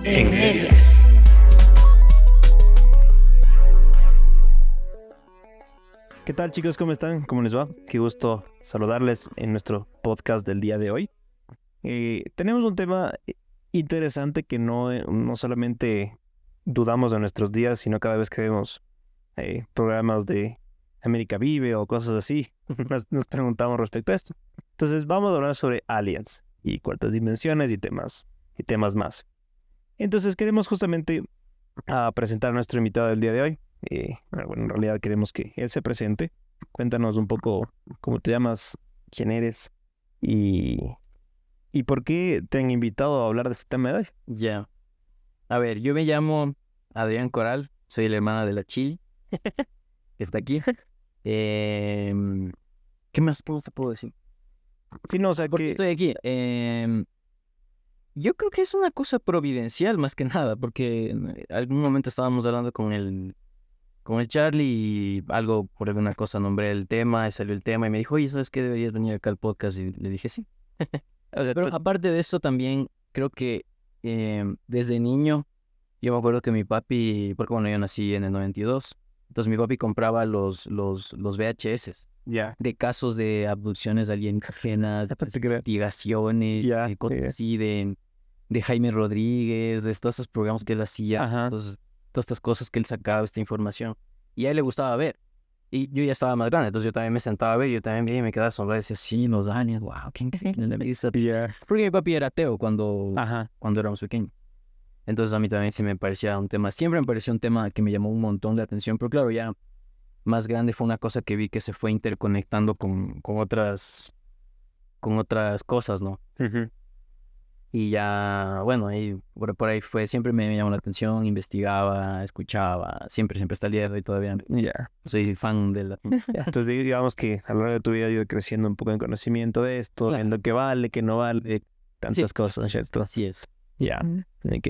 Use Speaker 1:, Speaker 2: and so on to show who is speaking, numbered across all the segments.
Speaker 1: En medias.
Speaker 2: ¿Qué tal, chicos? ¿Cómo están? ¿Cómo les va? Qué gusto saludarles en nuestro podcast del día de hoy. Tenemos un tema interesante que no solamente dudamos de nuestros días, sino cada vez que vemos programas de América Vive o cosas así, nos preguntamos respecto a esto. Entonces vamos a hablar sobre aliens y cuartas dimensiones y temas más. Entonces queremos justamente presentar a nuestro invitado del día de hoy. Bueno, en realidad queremos que él se presente. Cuéntanos un poco cómo te llamas, quién eres y por qué te han invitado a hablar de este tema de hoy.
Speaker 1: Ya. A ver, yo me llamo Adrián Coral, soy la hermana de la Chili, que está aquí. ¿Qué más te puedo decir?
Speaker 2: Sí, no, o sea
Speaker 1: ¿Por qué
Speaker 2: que...
Speaker 1: estoy aquí? Yo creo que es una cosa providencial más que nada, porque en algún momento estábamos hablando con el Charlie y algo por alguna cosa nombré el tema, y salió el tema y me dijo, oye, ¿sabes qué? Deberías venir acá al podcast, y le dije sí.
Speaker 2: O sea,
Speaker 1: Pero aparte de eso también creo que desde niño yo me acuerdo que mi papi, porque bueno, yo nací en el 92, entonces mi papi compraba los VHS
Speaker 2: ya.
Speaker 1: de casos de abducciones alienígenas, de investigaciones,
Speaker 2: Ya,
Speaker 1: de cosas así, de Jaime Rodríguez, de todos esos programas que él hacía,
Speaker 2: Ajá.
Speaker 1: todas estas cosas que él sacaba, esta información. Y a él le gustaba ver. Y yo ya estaba más grande, entonces yo también me sentaba a ver, yo también veía y me quedaba asombrado y decía, sí, los aliens, wow, qué increíble la vista.
Speaker 2: Ya.
Speaker 1: Porque mi papi era ateo cuando
Speaker 2: Ajá.
Speaker 1: éramos pequeños. Entonces a mí también sí me parecía un tema, siempre me pareció un tema que me llamó un montón de atención, pero claro, ya más grande fue una cosa que vi que se fue interconectando con otras cosas, ¿no?
Speaker 2: Ujú.
Speaker 1: Y ya, bueno, ahí, por ahí fue, siempre me llamó la atención, investigaba, escuchaba, siempre hasta el día de hoy todavía
Speaker 2: Ya.
Speaker 1: soy fan de la...
Speaker 2: Ya. Entonces digamos que a lo largo de tu vida has ido creciendo un poco en conocimiento de esto,
Speaker 1: Claro.
Speaker 2: en lo que vale, que no vale, tantas
Speaker 1: Sí,
Speaker 2: cosas, ¿cierto?
Speaker 1: Así es.
Speaker 2: Ya. Ok.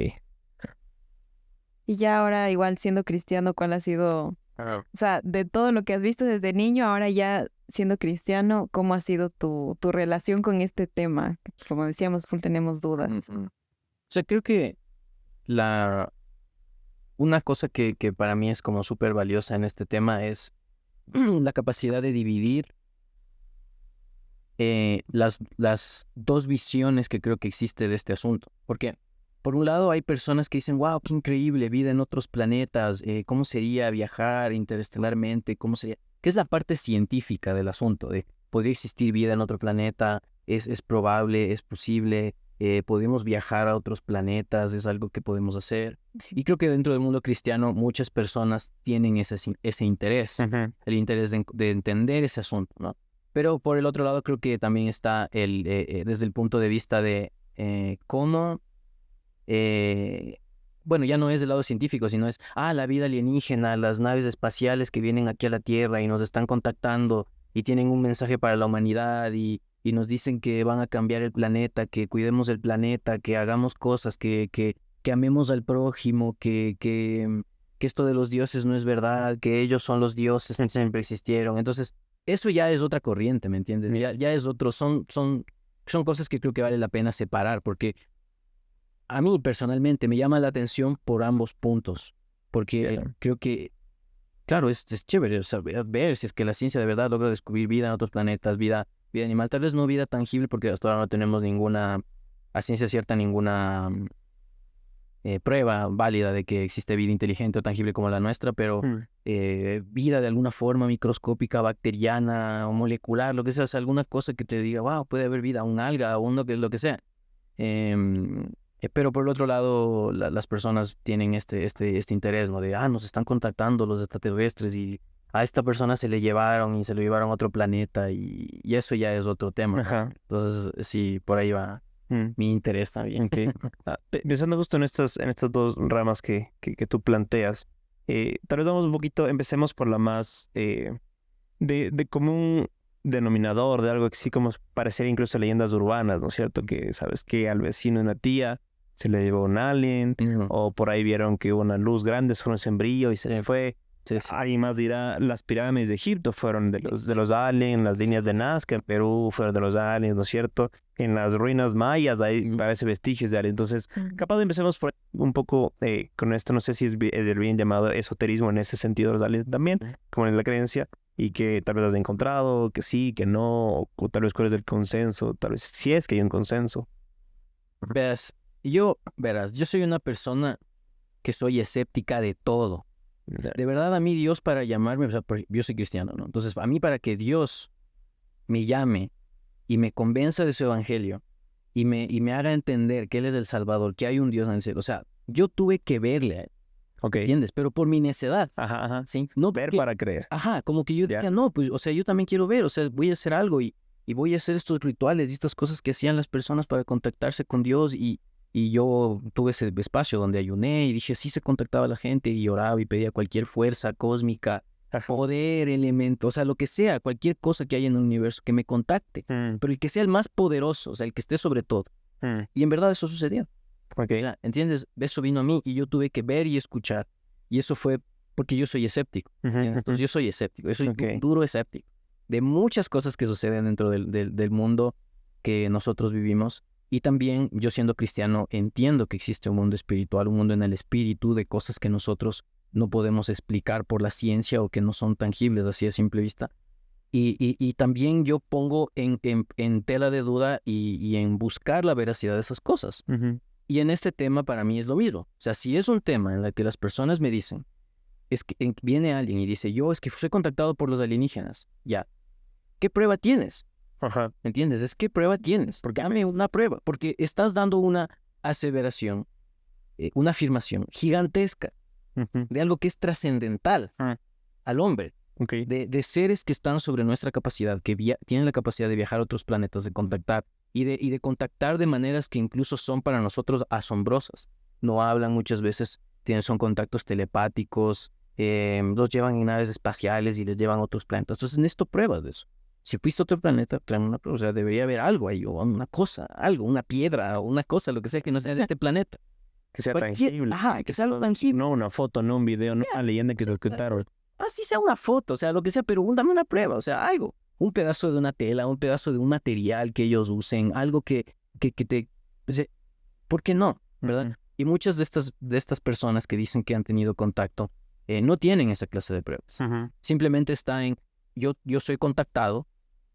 Speaker 3: Y ya ahora, igual siendo cristiano, ¿cuál ha sido, o sea, de todo lo que has visto desde niño, ahora ya siendo cristiano, cómo ha sido tu relación con este tema? Como decíamos, full tenemos dudas.
Speaker 1: O sea, creo que una cosa que para mí es como súper valiosa en este tema es la capacidad de dividir las dos visiones que creo que existe de este asunto. Porque, por un lado, hay personas que dicen, wow, qué increíble, vida en otros planetas, cómo sería viajar interestelarmente, cómo sería... ¿Qué es la parte científica del asunto? ¿Podría existir vida en otro planeta? ¿Es probable? ¿Es posible? ¿Podemos viajar a otros planetas? ¿Es algo que podemos hacer? Y creo que dentro del mundo cristiano muchas personas tienen ese interés, el interés de entender ese asunto, ¿no? Pero por el otro lado creo que también está desde el punto de vista de cómo, bueno, ya no es del lado científico, sino es, la vida alienígena, las naves espaciales que vienen aquí a la Tierra y nos están contactando y tienen un mensaje para la humanidad y nos dicen que van a cambiar el planeta, que cuidemos el planeta, que hagamos cosas, que amemos al prójimo, que esto de los dioses no es verdad, que ellos son los dioses que siempre existieron. Entonces, eso ya es otra corriente, ¿me entiendes? Ya es otro, son cosas que creo que vale la pena separar, porque a mí personalmente me llama la atención por ambos puntos, porque creo que, claro, es chévere, o sea, ver si es que la ciencia de verdad logra descubrir vida en otros planetas, vida animal, tal vez no vida tangible, porque hasta ahora no tenemos a ciencia cierta, ninguna prueba válida de que existe vida inteligente o tangible como la nuestra, pero vida de alguna forma microscópica, bacteriana o molecular, lo que sea, o sea, alguna cosa que te diga, wow, puede haber vida, un alga, o lo que sea. Pero por el otro lado, las personas tienen este interés, ¿no? De, nos están contactando los extraterrestres y a esta persona se le llevaron y se lo llevaron a otro planeta y eso ya es otro tema, ¿no?
Speaker 2: Ajá.
Speaker 1: Entonces, sí, por ahí va mi interés también.
Speaker 2: Okay. Pensando justo en estas dos ramas que tú planteas, tal vez vamos un poquito, empecemos por la más de común denominador, de algo así como parecer incluso leyendas urbanas, ¿no es cierto? Que sabes que al vecino de una tía se le llevó un alien, o por ahí vieron que hubo una luz grande sobre un sembrillo y se le fue.
Speaker 1: Sí, sí.
Speaker 2: Alguien más dirá, las pirámides de Egipto fueron de los aliens, las líneas de Nazca en Perú fueron de los aliens, ¿no es cierto? En las ruinas mayas hay parece vestigios de aliens. Entonces, capaz de empecemos por un poco con esto, no sé si es el bien llamado esoterismo en ese sentido, los aliens también, como en la creencia, y que tal vez has encontrado, que sí, que no, o tal vez cuál es el consenso, tal vez si es que hay un consenso.
Speaker 1: Verás, yo soy una persona que soy escéptica de todo. De verdad, a mí Dios para llamarme, o sea, yo soy cristiano, ¿no? Entonces, a mí para que Dios me llame y me convenza de su evangelio y me haga entender que Él es el Salvador, que hay un Dios en el cielo, o sea, yo tuve que verle a Él,
Speaker 2: Ok.
Speaker 1: ¿entiendes? Pero por mi necedad,
Speaker 2: Ajá, ajá.
Speaker 1: ¿sí? No
Speaker 2: Ver
Speaker 1: porque,
Speaker 2: para creer.
Speaker 1: ajá, como que yo
Speaker 2: Ya.
Speaker 1: decía, no, pues, o sea, yo también quiero ver, o sea, voy a hacer algo y voy a hacer estos rituales y estas cosas que hacían las personas para contactarse con Dios y yo tuve ese espacio donde ayuné y dije, sí se contactaba a la gente y oraba y pedía cualquier fuerza cósmica, poder, elemento, o sea, lo que sea, cualquier cosa que haya en el universo que me contacte, pero el que sea el más poderoso, o sea, el que esté sobre todo. Y en verdad eso sucedió.
Speaker 2: Ok.
Speaker 1: O sea, ¿entiendes? Eso vino a mí y yo tuve que ver y escuchar. Y eso fue porque yo soy escéptico. ¿Entiendes? Entonces yo soy escéptico, yo soy
Speaker 2: Ok.
Speaker 1: duro escéptico de muchas cosas que suceden dentro del mundo que nosotros vivimos. Y también yo siendo cristiano entiendo que existe un mundo espiritual, un mundo en el espíritu de cosas que nosotros no podemos explicar por la ciencia o que no son tangibles así a simple vista. Y también yo pongo en tela de duda y en buscar la veracidad de esas cosas. Y en este tema para mí es lo mismo. O sea, si es un tema en el que las personas me dicen, es que viene alguien y dice, yo es que fui contactado por los alienígenas, ya, ¿qué prueba tienes?
Speaker 2: Ajá.
Speaker 1: ¿Entiendes? Es qué prueba tienes. Porque dame una prueba. Porque estás dando una aseveración, una afirmación gigantesca de algo que es trascendental al hombre.
Speaker 2: Ok.
Speaker 1: De seres que están sobre nuestra capacidad, que tienen la capacidad de viajar a otros planetas, de contactar y de contactar de maneras que incluso son para nosotros asombrosas. No hablan muchas veces, son contactos telepáticos, los llevan en naves espaciales y les llevan a otros planetas. Entonces necesito pruebas de eso. Si fuiste a otro planeta, traen una prueba. O sea, debería haber algo ahí, o una cosa, algo, una piedra, o una cosa, lo que sea que no sea de este planeta.
Speaker 2: Que sea tangible.
Speaker 1: Ajá, que sea algo tangible.
Speaker 2: No una foto, no un video, no una leyenda que te escucharon.
Speaker 1: Así sea una foto, o sea, lo que sea, pero dame una prueba, o sea, algo. Un pedazo de una tela, un pedazo de un material que ellos usen, algo que te... O sea, ¿por qué no? ¿Verdad? Y muchas de estas personas que dicen que han tenido contacto no tienen esa clase de pruebas. Simplemente está en, yo soy contactado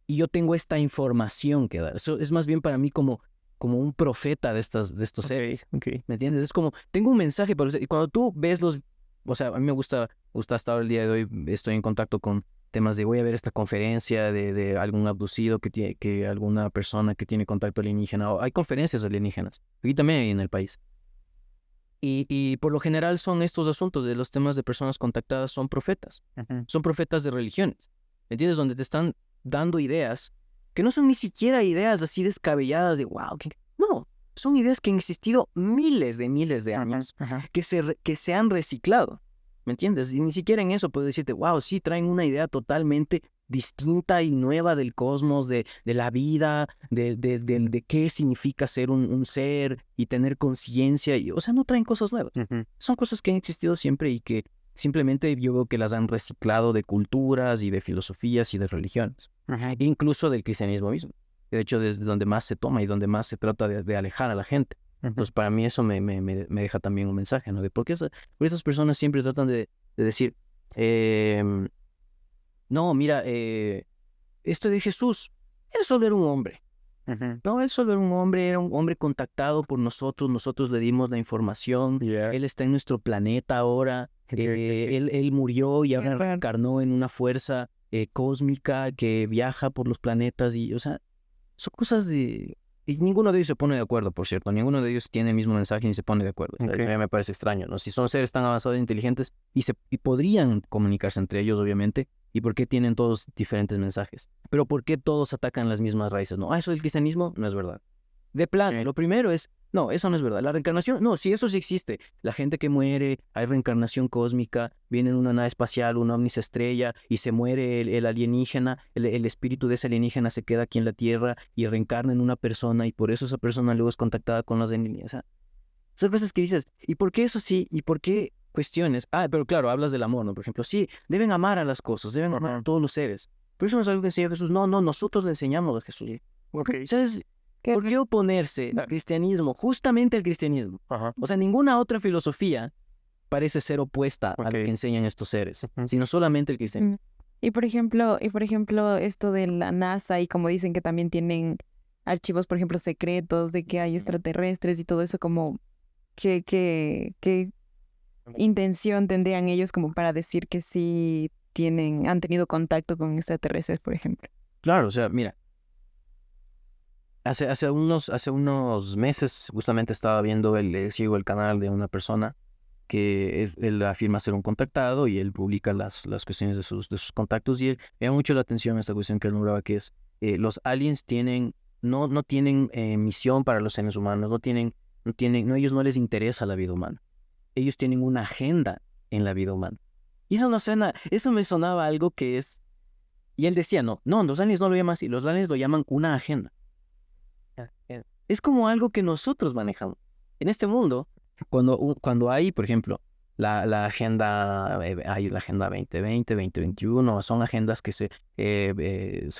Speaker 1: y yo tengo esta información que dar. Eso es más bien para mí como un profeta de estos seres.
Speaker 2: Okay.
Speaker 1: ¿Me entiendes? Es como, tengo un mensaje para usted. Y cuando tú ves o sea, a mí me gusta hasta ahora el día de hoy, estoy en contacto con temas de voy a ver esta conferencia de algún abducido que alguna persona que tiene contacto alienígena. O hay conferencias alienígenas. Aquí también hay en el país. Y por lo general son estos asuntos de los temas de personas contactadas, son profetas. Son profetas de religiones. ¿Me entiendes? Donde te están dando ideas que no son ni siquiera ideas así descabelladas de wow. No, son ideas que han existido miles de años, que se han reciclado. ¿Me entiendes? Y ni siquiera en eso puedo decirte, wow, sí, traen una idea totalmente distinta y nueva del cosmos, de la vida, de qué significa ser un ser y tener conciencia. O sea, no traen cosas nuevas. Son cosas que han existido siempre y que simplemente yo veo que las han reciclado de culturas y de filosofías y de religiones. Incluso del cristianismo mismo. De hecho, desde donde más se toma y donde más se trata de alejar a la gente. Entonces, para mí eso me deja también un mensaje, ¿no? De por qué esas personas siempre tratan de decir, no, mira, esto de Jesús, él solo era un hombre. No, él solo era un hombre, contactado por nosotros le dimos la información, él está en nuestro planeta ahora, él murió y ahora reencarnó en una fuerza cósmica que viaja por los planetas y, o sea, son cosas de... Y ninguno de ellos se pone de acuerdo, por cierto. Ninguno de ellos tiene el mismo mensaje ni se pone de acuerdo. O sea, a mí me parece extraño, ¿no? Si son seres tan avanzados e inteligentes y podrían comunicarse entre ellos, obviamente, ¿y por qué tienen todos diferentes mensajes? Pero ¿por qué todos atacan las mismas raíces? No, eso del cristianismo no es verdad. De plano, lo primero es, no, eso no es verdad. La reencarnación, no, sí, eso sí existe. La gente que muere, hay reencarnación cósmica, viene en una nave espacial, un ovni se estrella y se muere el alienígena, el espíritu de ese alienígena se queda aquí en la Tierra y reencarna en una persona y por eso esa persona luego es contactada con los alienígenas. O sea, son cosas que dices, ¿y por qué eso sí? ¿Y por qué cuestiones. Pero claro, hablas del amor, ¿no? Por ejemplo, sí, deben amar a las cosas, deben amar a todos los seres. Pero eso no es algo que enseñó Jesús. No, nosotros le enseñamos a Jesús. ¿Sabes? ¿Por qué oponerse al cristianismo? Justamente al cristianismo. O sea, ninguna otra filosofía parece ser opuesta a lo que enseñan estos seres, sino solamente el cristianismo.
Speaker 3: Y por ejemplo, esto de la NASA y como dicen que también tienen archivos, por ejemplo, secretos de que hay extraterrestres y todo eso, como ¿qué intención tendrían ellos como para decir que sí han tenido contacto con extraterrestres, por ejemplo?
Speaker 1: Claro, o sea, mira, hace unos meses justamente estaba viendo sigo el canal de una persona que él afirma ser un contactado y él publica las cuestiones de sus contactos, y él me llama mucho la atención esta cuestión que él nombraba, que es los aliens no tienen misión para los seres humanos, ellos no les interesa la vida humana, ellos tienen una agenda en la vida humana. Y eso me sonaba algo que es, y él decía, no, los aliens no lo llaman así, los aliens lo llaman una agenda. Es como algo que nosotros manejamos. En este mundo, cuando hay, por ejemplo, la agenda 2020, 2021, son agendas que se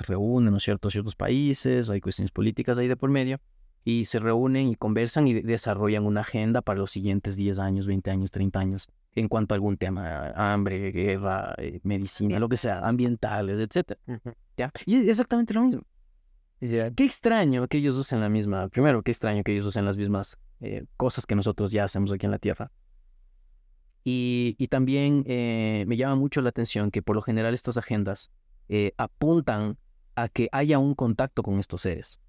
Speaker 1: reúnen, ¿no es cierto?, ciertos países, hay cuestiones políticas ahí de por medio, y se reúnen y conversan y desarrollan una agenda para los siguientes 10 años, 20 años, 30 años, en cuanto a algún tema, hambre, guerra, medicina, lo que sea, ambientales, etc. ¿Ya? Y es exactamente lo mismo. Qué extraño que ellos usen qué extraño que ellos usen las mismas cosas que nosotros ya hacemos aquí en la Tierra. Y también me llama mucho la atención que por lo general estas agendas apuntan a que haya un contacto con estos seres,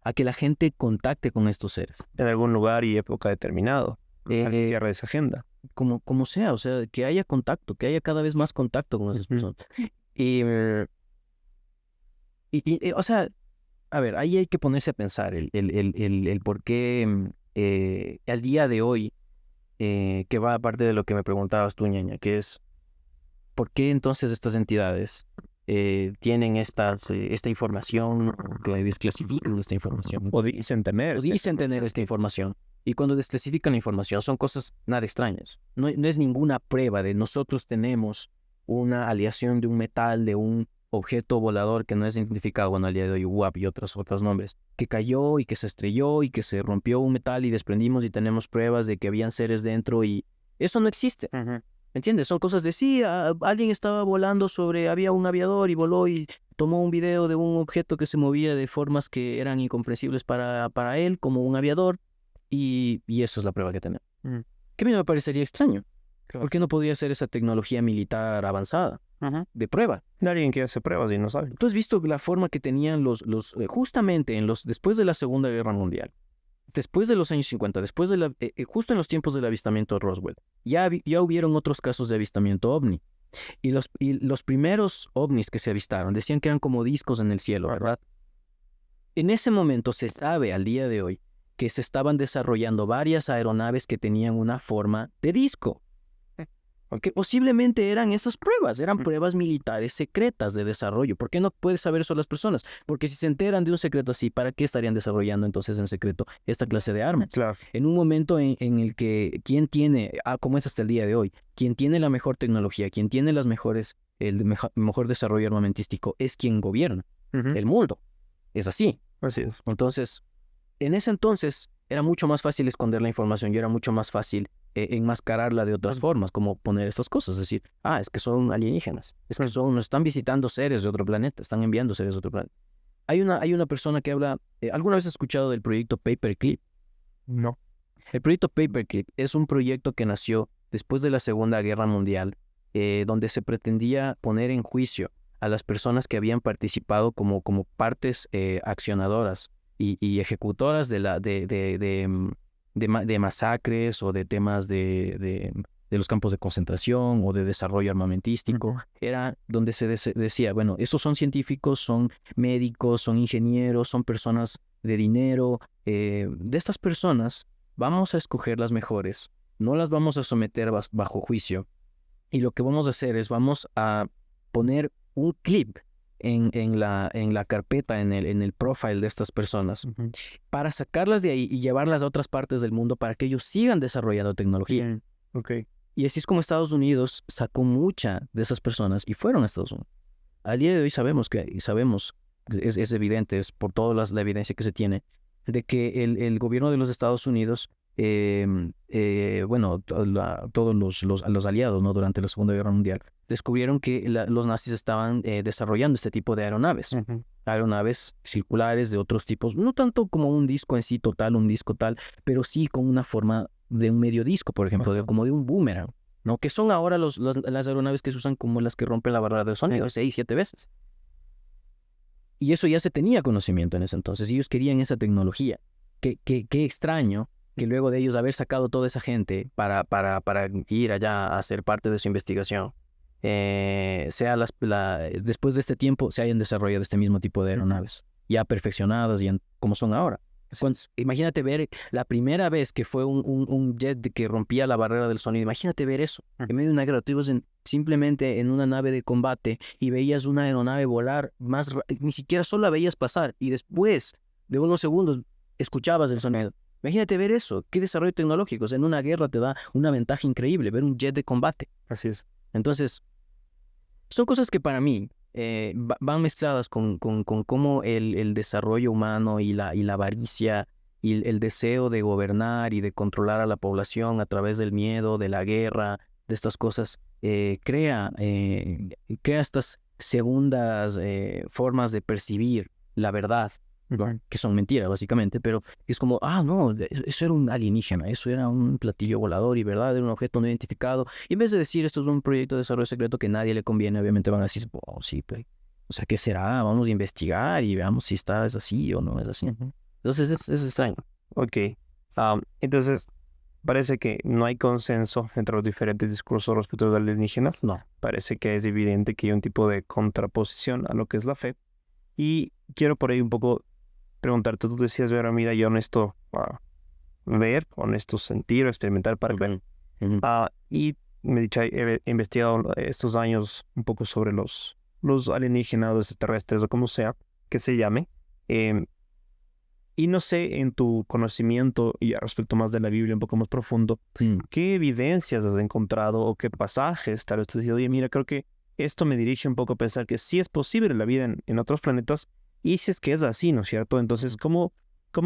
Speaker 1: a que la gente contacte con estos seres.
Speaker 2: En algún lugar y época determinado, al cierre de esa agenda.
Speaker 1: Como sea, o sea, que haya contacto, que haya cada vez más contacto con esas personas. O sea, a ver, ahí hay que ponerse a pensar el por qué al día de hoy, que va aparte de lo que me preguntabas tú, ñaña, que es, ¿por qué entonces estas entidades tienen esta información, que desclasifican esta información?
Speaker 2: O dicen tener
Speaker 1: esta información. Y cuando desclasifican la información son cosas nada extrañas. No es ninguna prueba de nosotros tenemos una aleación de un metal, de un objeto volador que no es identificado, bueno, al día de hoy, UAP y otros nombres, que cayó y que se estrelló y que se rompió un metal y desprendimos y tenemos pruebas de que habían seres dentro, y eso no existe. ¿Entiendes? Son cosas de sí, alguien estaba volando había un aviador y voló y tomó un video de un objeto que se movía de formas que eran incomprensibles para él como un aviador, y eso es la prueba que tenemos. Que a mí me parecería extraño. Claro. ¿Por qué no podría ser esa tecnología militar avanzada de prueba?
Speaker 2: Alguien que hace pruebas y no sabe.
Speaker 1: ¿Tú has visto la forma que tenían justamente después de la Segunda Guerra Mundial, después de los años 50, justo en los tiempos del avistamiento de Roswell, ya hubieron otros casos de avistamiento ovni? Y los primeros ovnis que se avistaron decían que eran como discos en el cielo, ¿verdad? En ese momento se sabe al día de hoy que se estaban desarrollando varias aeronaves que tenían una forma de disco. Que posiblemente eran esas pruebas, eran pruebas militares secretas de desarrollo. ¿Por qué no puede saber eso las personas? Porque si se enteran de un secreto así, ¿para qué estarían desarrollando entonces en secreto esta clase de armas?
Speaker 2: Claro.
Speaker 1: En un momento en el que quien tiene, como es hasta el día de hoy, quien tiene la mejor tecnología, quien tiene el mejor desarrollo armamentístico, es quien gobierna el mundo. Es así.
Speaker 2: Así es.
Speaker 1: Entonces, en ese entonces era mucho más fácil esconder la información y era mucho más fácil enmascararla de otras formas, como poner estas cosas, es decir, es que son alienígenas, es que nos están visitando seres de otro planeta, están enviando seres de otro planeta. Hay una persona que habla, ¿alguna vez has escuchado del proyecto Paperclip?
Speaker 2: No.
Speaker 1: El proyecto Paperclip es un proyecto que nació después de la Segunda Guerra Mundial, donde se pretendía poner en juicio a las personas que habían participado como partes accionadoras y ejecutoras de masacres o de temas de los campos de concentración o de desarrollo armamentístico. Era donde se decía, bueno, esos son científicos, son médicos, son ingenieros, son personas de dinero. De estas personas vamos a escoger las mejores, no las vamos a someter bajo juicio, y lo que vamos a hacer es vamos a poner un clip en la carpeta, en el profile de estas personas, para sacarlas de ahí y llevarlas a otras partes del mundo para que ellos sigan desarrollando tecnología.
Speaker 2: Okay.
Speaker 1: Y así es como Estados Unidos sacó mucha de esas personas y fueron a Estados Unidos. Al día de hoy sabemos, es evidente, es por toda la evidencia que se tiene, de que el gobierno de los Estados Unidos, todos los aliados, ¿no? Durante la Segunda Guerra Mundial, descubrieron que los nazis estaban desarrollando este tipo de aeronaves. Aeronaves circulares de otros tipos, no tanto como un disco en sí total, un disco tal, pero sí con una forma de un medio disco, por ejemplo, como de un boomerang, ¿no? Que son ahora las aeronaves que se usan como las que rompen la barrera del sonido 6, 7 veces. Y eso ya se tenía conocimiento en ese entonces. Ellos querían esa tecnología. Qué extraño que luego de ellos haber sacado toda esa gente para ir allá a ser parte de su investigación, después de este tiempo se hayan desarrollado este mismo tipo de aeronaves, ya perfeccionadas y como son ahora. Imagínate ver la primera vez que fue un jet que rompía la barrera del sonido. Imagínate ver eso en medio de una guerra. Tú ibas simplemente en una nave de combate y veías una aeronave volar ni siquiera solo la veías pasar y después de unos segundos escuchabas el sonido. Imagínate ver eso. Qué desarrollo tecnológico. En una guerra te da una ventaja increíble ver un jet de combate.
Speaker 2: Así es.
Speaker 1: Entonces, son cosas que para mí van mezcladas con cómo el desarrollo humano y la avaricia y el deseo de gobernar y de controlar a la población a través del miedo, de la guerra, de estas cosas, crea estas segundas formas de percibir la verdad, que son mentiras básicamente, pero es como, no, eso era un alienígena, eso era un platillo volador y verdad, era un objeto no identificado. Y en vez de decir esto es un proyecto de desarrollo secreto que nadie le conviene, obviamente van a decir, sí, pero, o sea, ¿qué será? Vamos a investigar y veamos si es así o no es así. Entonces es extraño.
Speaker 2: Ok. Entonces, parece que no hay consenso entre los diferentes discursos respecto de alienígenas.
Speaker 1: No.
Speaker 2: Parece que es evidente que hay un tipo de contraposición a lo que es la fe. Y quiero por ahí un poco preguntarte, tú decías, Vera, mira, yo honesto ver, honesto sentir o experimentar para ver. Y me he dicho, he investigado estos años un poco sobre los alienígenas, los extraterrestres o como sea que se llame. Y no sé, en tu conocimiento y respecto más de la Biblia un poco más profundo, ¿qué evidencias has encontrado o qué pasajes tal vez te has dicho, oye, mira, creo que esto me dirige un poco a pensar que sí es posible la vida en otros planetas? Y si es que es así, ¿no es cierto? Entonces, ¿cómo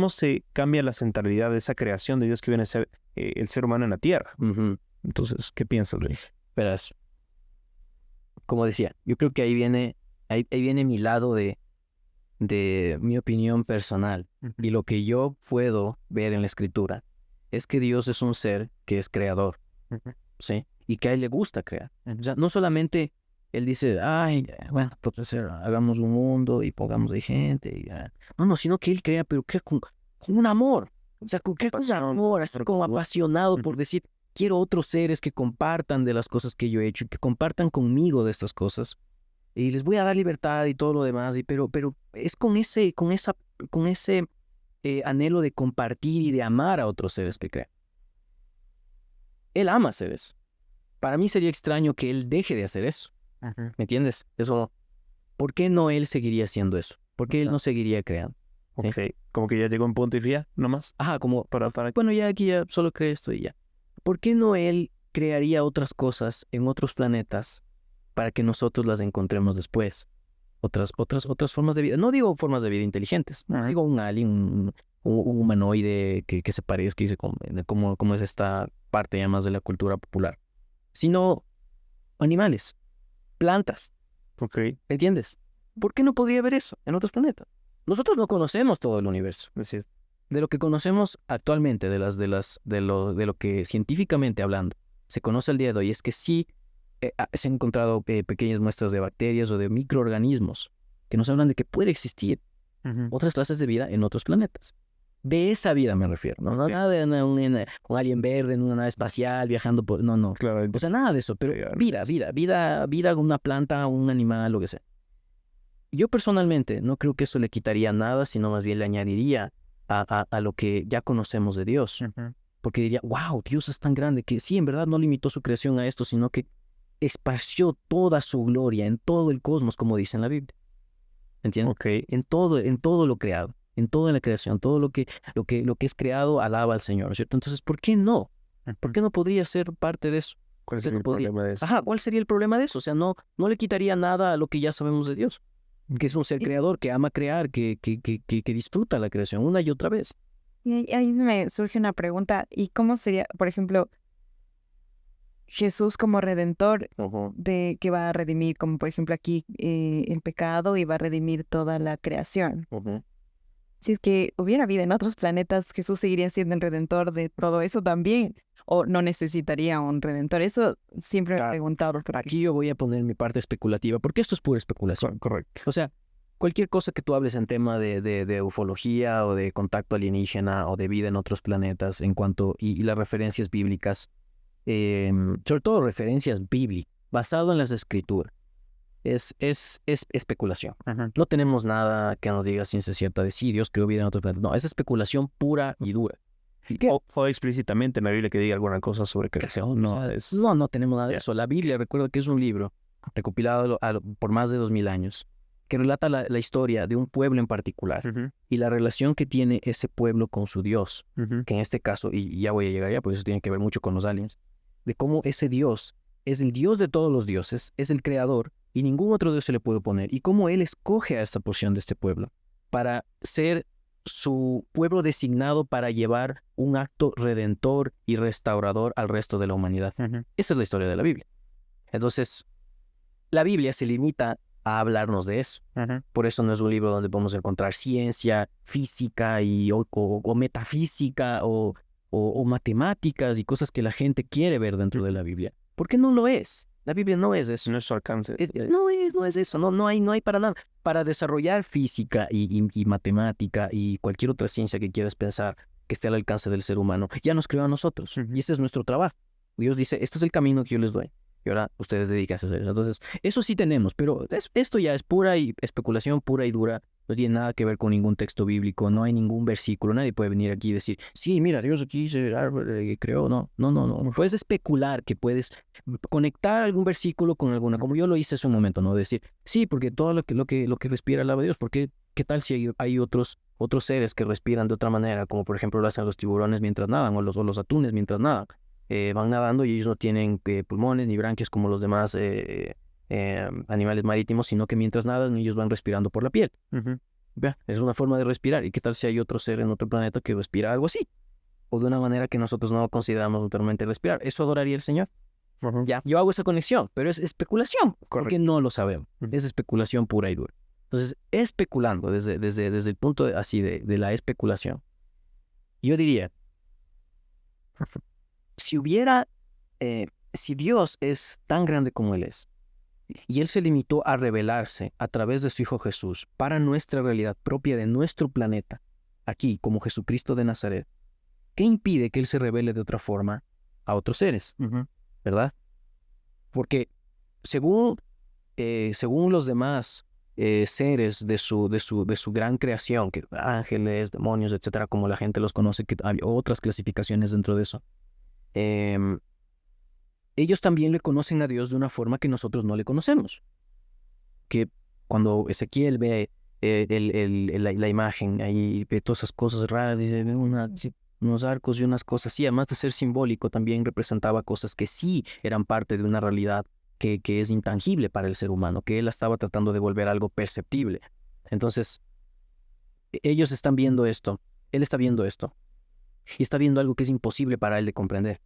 Speaker 2: se cambia la centralidad de esa creación de Dios que viene a ser el ser humano en la Tierra? Entonces, ¿qué piensas de eso?
Speaker 1: Verás, como decía, yo creo que ahí viene mi lado de mi opinión personal. Y lo que yo puedo ver en la Escritura es que Dios es un ser que es creador, ¿sí? Y que a Él le gusta crear. O sea, no solamente Él dice, bueno, puede ser, hagamos un mundo y pongamos de gente. No, sino que Él crea, pero crea con un amor. O sea, con amor, así como apasionado por decir, quiero otros seres que compartan de las cosas que yo he hecho y que compartan conmigo de estas cosas. Y les voy a dar libertad y todo lo demás, pero es con ese anhelo de compartir y de amar a otros seres que crea. Él ama seres. Para mí sería extraño que Él deje de hacer eso. ¿Me entiendes? Eso, ¿por qué no Él seguiría haciendo eso? ¿Por qué Él no seguiría creando?
Speaker 2: Ok, como que ya llegó un punto y ya, nomás.
Speaker 1: Como, bueno, ya aquí ya solo cree esto y ya. ¿Por qué no Él crearía otras cosas en otros planetas para que nosotros las encontremos después? Otras formas de vida. No digo formas de vida inteligentes. Digo un alien, un humanoide que se parezca, como es esta parte ya más de la cultura popular. Sino animales, plantas.
Speaker 2: Ok.
Speaker 1: ¿Me entiendes? ¿Por qué no podría haber eso en otros planetas? Nosotros no conocemos todo el universo.
Speaker 2: Es decir,
Speaker 1: De lo que conocemos actualmente, de lo que científicamente hablando se conoce al día de hoy, es que sí se han encontrado pequeñas muestras de bacterias o de microorganismos que nos hablan de que puede existir otras clases de vida en otros planetas. De esa vida me refiero, ¿no? Nada de un alien verde en una nave espacial viajando por... No.
Speaker 2: claro.
Speaker 1: O sea, nada de eso, pero vida, una planta, un animal, lo que sea. Yo personalmente no creo que eso le quitaría nada, sino más bien le añadiría a lo que ya conocemos de Dios. Porque diría, wow, Dios es tan grande que sí, en verdad no limitó su creación a esto, sino que esparció toda su gloria en todo el cosmos, como dice en la Biblia. ¿Entiendes?
Speaker 2: Ok.
Speaker 1: En todo lo creado, en toda la creación, todo lo que es creado alaba al Señor, ¿cierto? Entonces, ¿por qué no? ¿Por qué no podría ser parte de eso?
Speaker 2: ¿Cuál
Speaker 1: Usted
Speaker 2: sería
Speaker 1: no
Speaker 2: el
Speaker 1: podría.
Speaker 2: problema de eso?
Speaker 1: Ajá, ¿cuál sería el problema de eso? O sea, no le quitaría nada a lo que ya sabemos de Dios, que es un ser creador, que ama crear, que disfruta la creación una y otra vez.
Speaker 3: Y ahí me surge una pregunta. ¿Y cómo sería, por ejemplo, Jesús como redentor de que va a redimir, como por ejemplo aquí el pecado y va a redimir toda la creación? Si es que hubiera vida en otros planetas, ¿Jesús seguiría siendo el redentor de todo eso también? ¿O no necesitaría un redentor? Eso siempre me he preguntado.
Speaker 1: Aquí yo voy a poner mi parte especulativa, porque esto es pura especulación.
Speaker 2: Correcto.
Speaker 1: O sea, cualquier cosa que tú hables en tema de ufología o de contacto alienígena o de vida en otros planetas en cuanto y las referencias bíblicas, sobre todo referencias bíblicas, basado en las escrituras, es especulación. No tenemos nada que nos diga ciencia cierta de sí, Dios creó vida en otros planetas. No, es especulación pura y dura.
Speaker 2: O explícitamente en la Biblia que diga alguna cosa sobre creación.
Speaker 1: No tenemos nada de eso. La Biblia, recuerdo que es un libro recopilado por más de 2000 años, que relata la historia de un pueblo en particular y la relación que tiene ese pueblo con su Dios, que en este caso, y ya voy a llegar allá, porque eso tiene que ver mucho con los aliens, de cómo ese Dios es el Dios de todos los dioses, es el creador, y ningún otro Dios se le puede oponer, y cómo Él escoge a esta porción de este pueblo para ser su pueblo designado para llevar un acto redentor y restaurador al resto de la humanidad. Esa es la historia de la Biblia. Entonces, la Biblia se limita a hablarnos de eso. Por eso no es un libro donde podemos encontrar ciencia, física o metafísica o matemáticas y cosas que la gente quiere ver dentro de la Biblia. ¿Por qué no lo es? La Biblia no es eso.
Speaker 2: No es su alcance.
Speaker 1: No es eso. No hay para nada. Para desarrollar física y matemática y cualquier otra ciencia que quieras pensar que esté al alcance del ser humano, ya nos creó a nosotros. Y ese es nuestro trabajo. Dios dice, este es el camino que yo les doy. Y ahora ustedes dedican a hacer eso. Entonces, eso sí tenemos, pero esto ya es pura y especulación pura y dura. No tiene nada que ver con ningún texto bíblico, no hay ningún versículo. Nadie puede venir aquí y decir, sí, mira, Dios aquí se creó. No. Puedes especular que puedes conectar algún versículo con alguna, como yo lo hice hace un momento, ¿no? Decir, sí, porque todo lo que respira alaba a Dios, porque ¿qué tal si hay otros seres que respiran de otra manera, como por ejemplo lo hacen los tiburones mientras nadan o los atunes mientras nadan? Van nadando y ellos no tienen pulmones ni branquias como los demás animales marítimos, sino que mientras nadan ellos van respirando por la piel. Vea, es una forma de respirar. ¿Y qué tal si hay otro ser en otro planeta que respira algo así? O de una manera que nosotros no consideramos naturalmente respirar. ¿Eso adoraría el Señor? Ya, yo hago esa conexión, pero es especulación, porque no lo sabemos. Es especulación pura y dura. Entonces, especulando desde el punto de la especulación, yo diría, si Dios es tan grande como Él es, y Él se limitó a revelarse a través de su Hijo Jesús para nuestra realidad propia de nuestro planeta, aquí como Jesucristo de Nazaret, ¿qué impide que Él se revele de otra forma a otros seres? ¿Verdad? Porque según los demás seres de su gran creación, que ángeles, demonios, etcétera, como la gente los conoce, que hay otras clasificaciones dentro de eso, ellos también le conocen a Dios de una forma que nosotros no le conocemos. Que cuando Ezequiel ve la imagen, ahí ve todas esas cosas raras, dice, ve unos arcos y unas cosas así, además de ser simbólico, también representaba cosas que sí eran parte de una realidad que es intangible para el ser humano, que él estaba tratando de volver algo perceptible. Entonces, ellos están viendo esto, él está viendo esto, y está viendo algo que es imposible para él de comprender,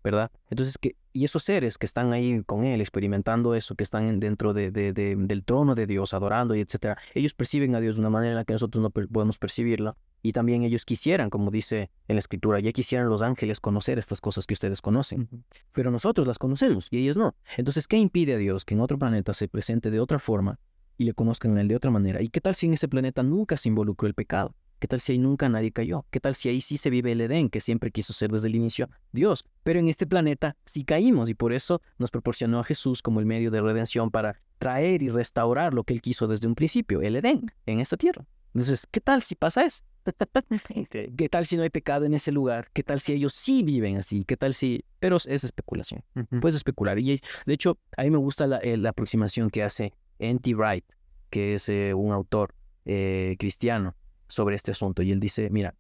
Speaker 1: ¿verdad? Entonces, y esos seres que están ahí con él, experimentando eso, que están dentro del trono de Dios, adorando y etcétera, ellos perciben a Dios de una manera en la que nosotros no podemos percibirla, y también ellos quisieran, como dice en la Escritura, ya quisieran los ángeles conocer estas cosas que ustedes conocen, pero nosotros las conocemos y ellos no. Entonces, ¿qué impide a Dios que en otro planeta se presente de otra forma y le conozcan a él de otra manera? ¿Y qué tal si en ese planeta nunca se involucró el pecado? ¿Qué tal si ahí nunca nadie cayó? ¿Qué tal si ahí sí se vive el Edén, que siempre quiso ser desde el inicio Dios? Pero en este planeta sí caímos y por eso nos proporcionó a Jesús como el medio de redención para traer y restaurar lo que él quiso desde un principio, el Edén, en esta tierra. Entonces, ¿qué tal si pasa eso? ¿Qué tal si no hay pecado en ese lugar? ¿Qué tal si ellos sí viven así? ¿Qué tal si...? Pero es especulación. Puedes especular. Y de hecho, a mí me gusta la aproximación que hace N.T. Wright, que es un autor cristiano, sobre este asunto. Y él dice, mira,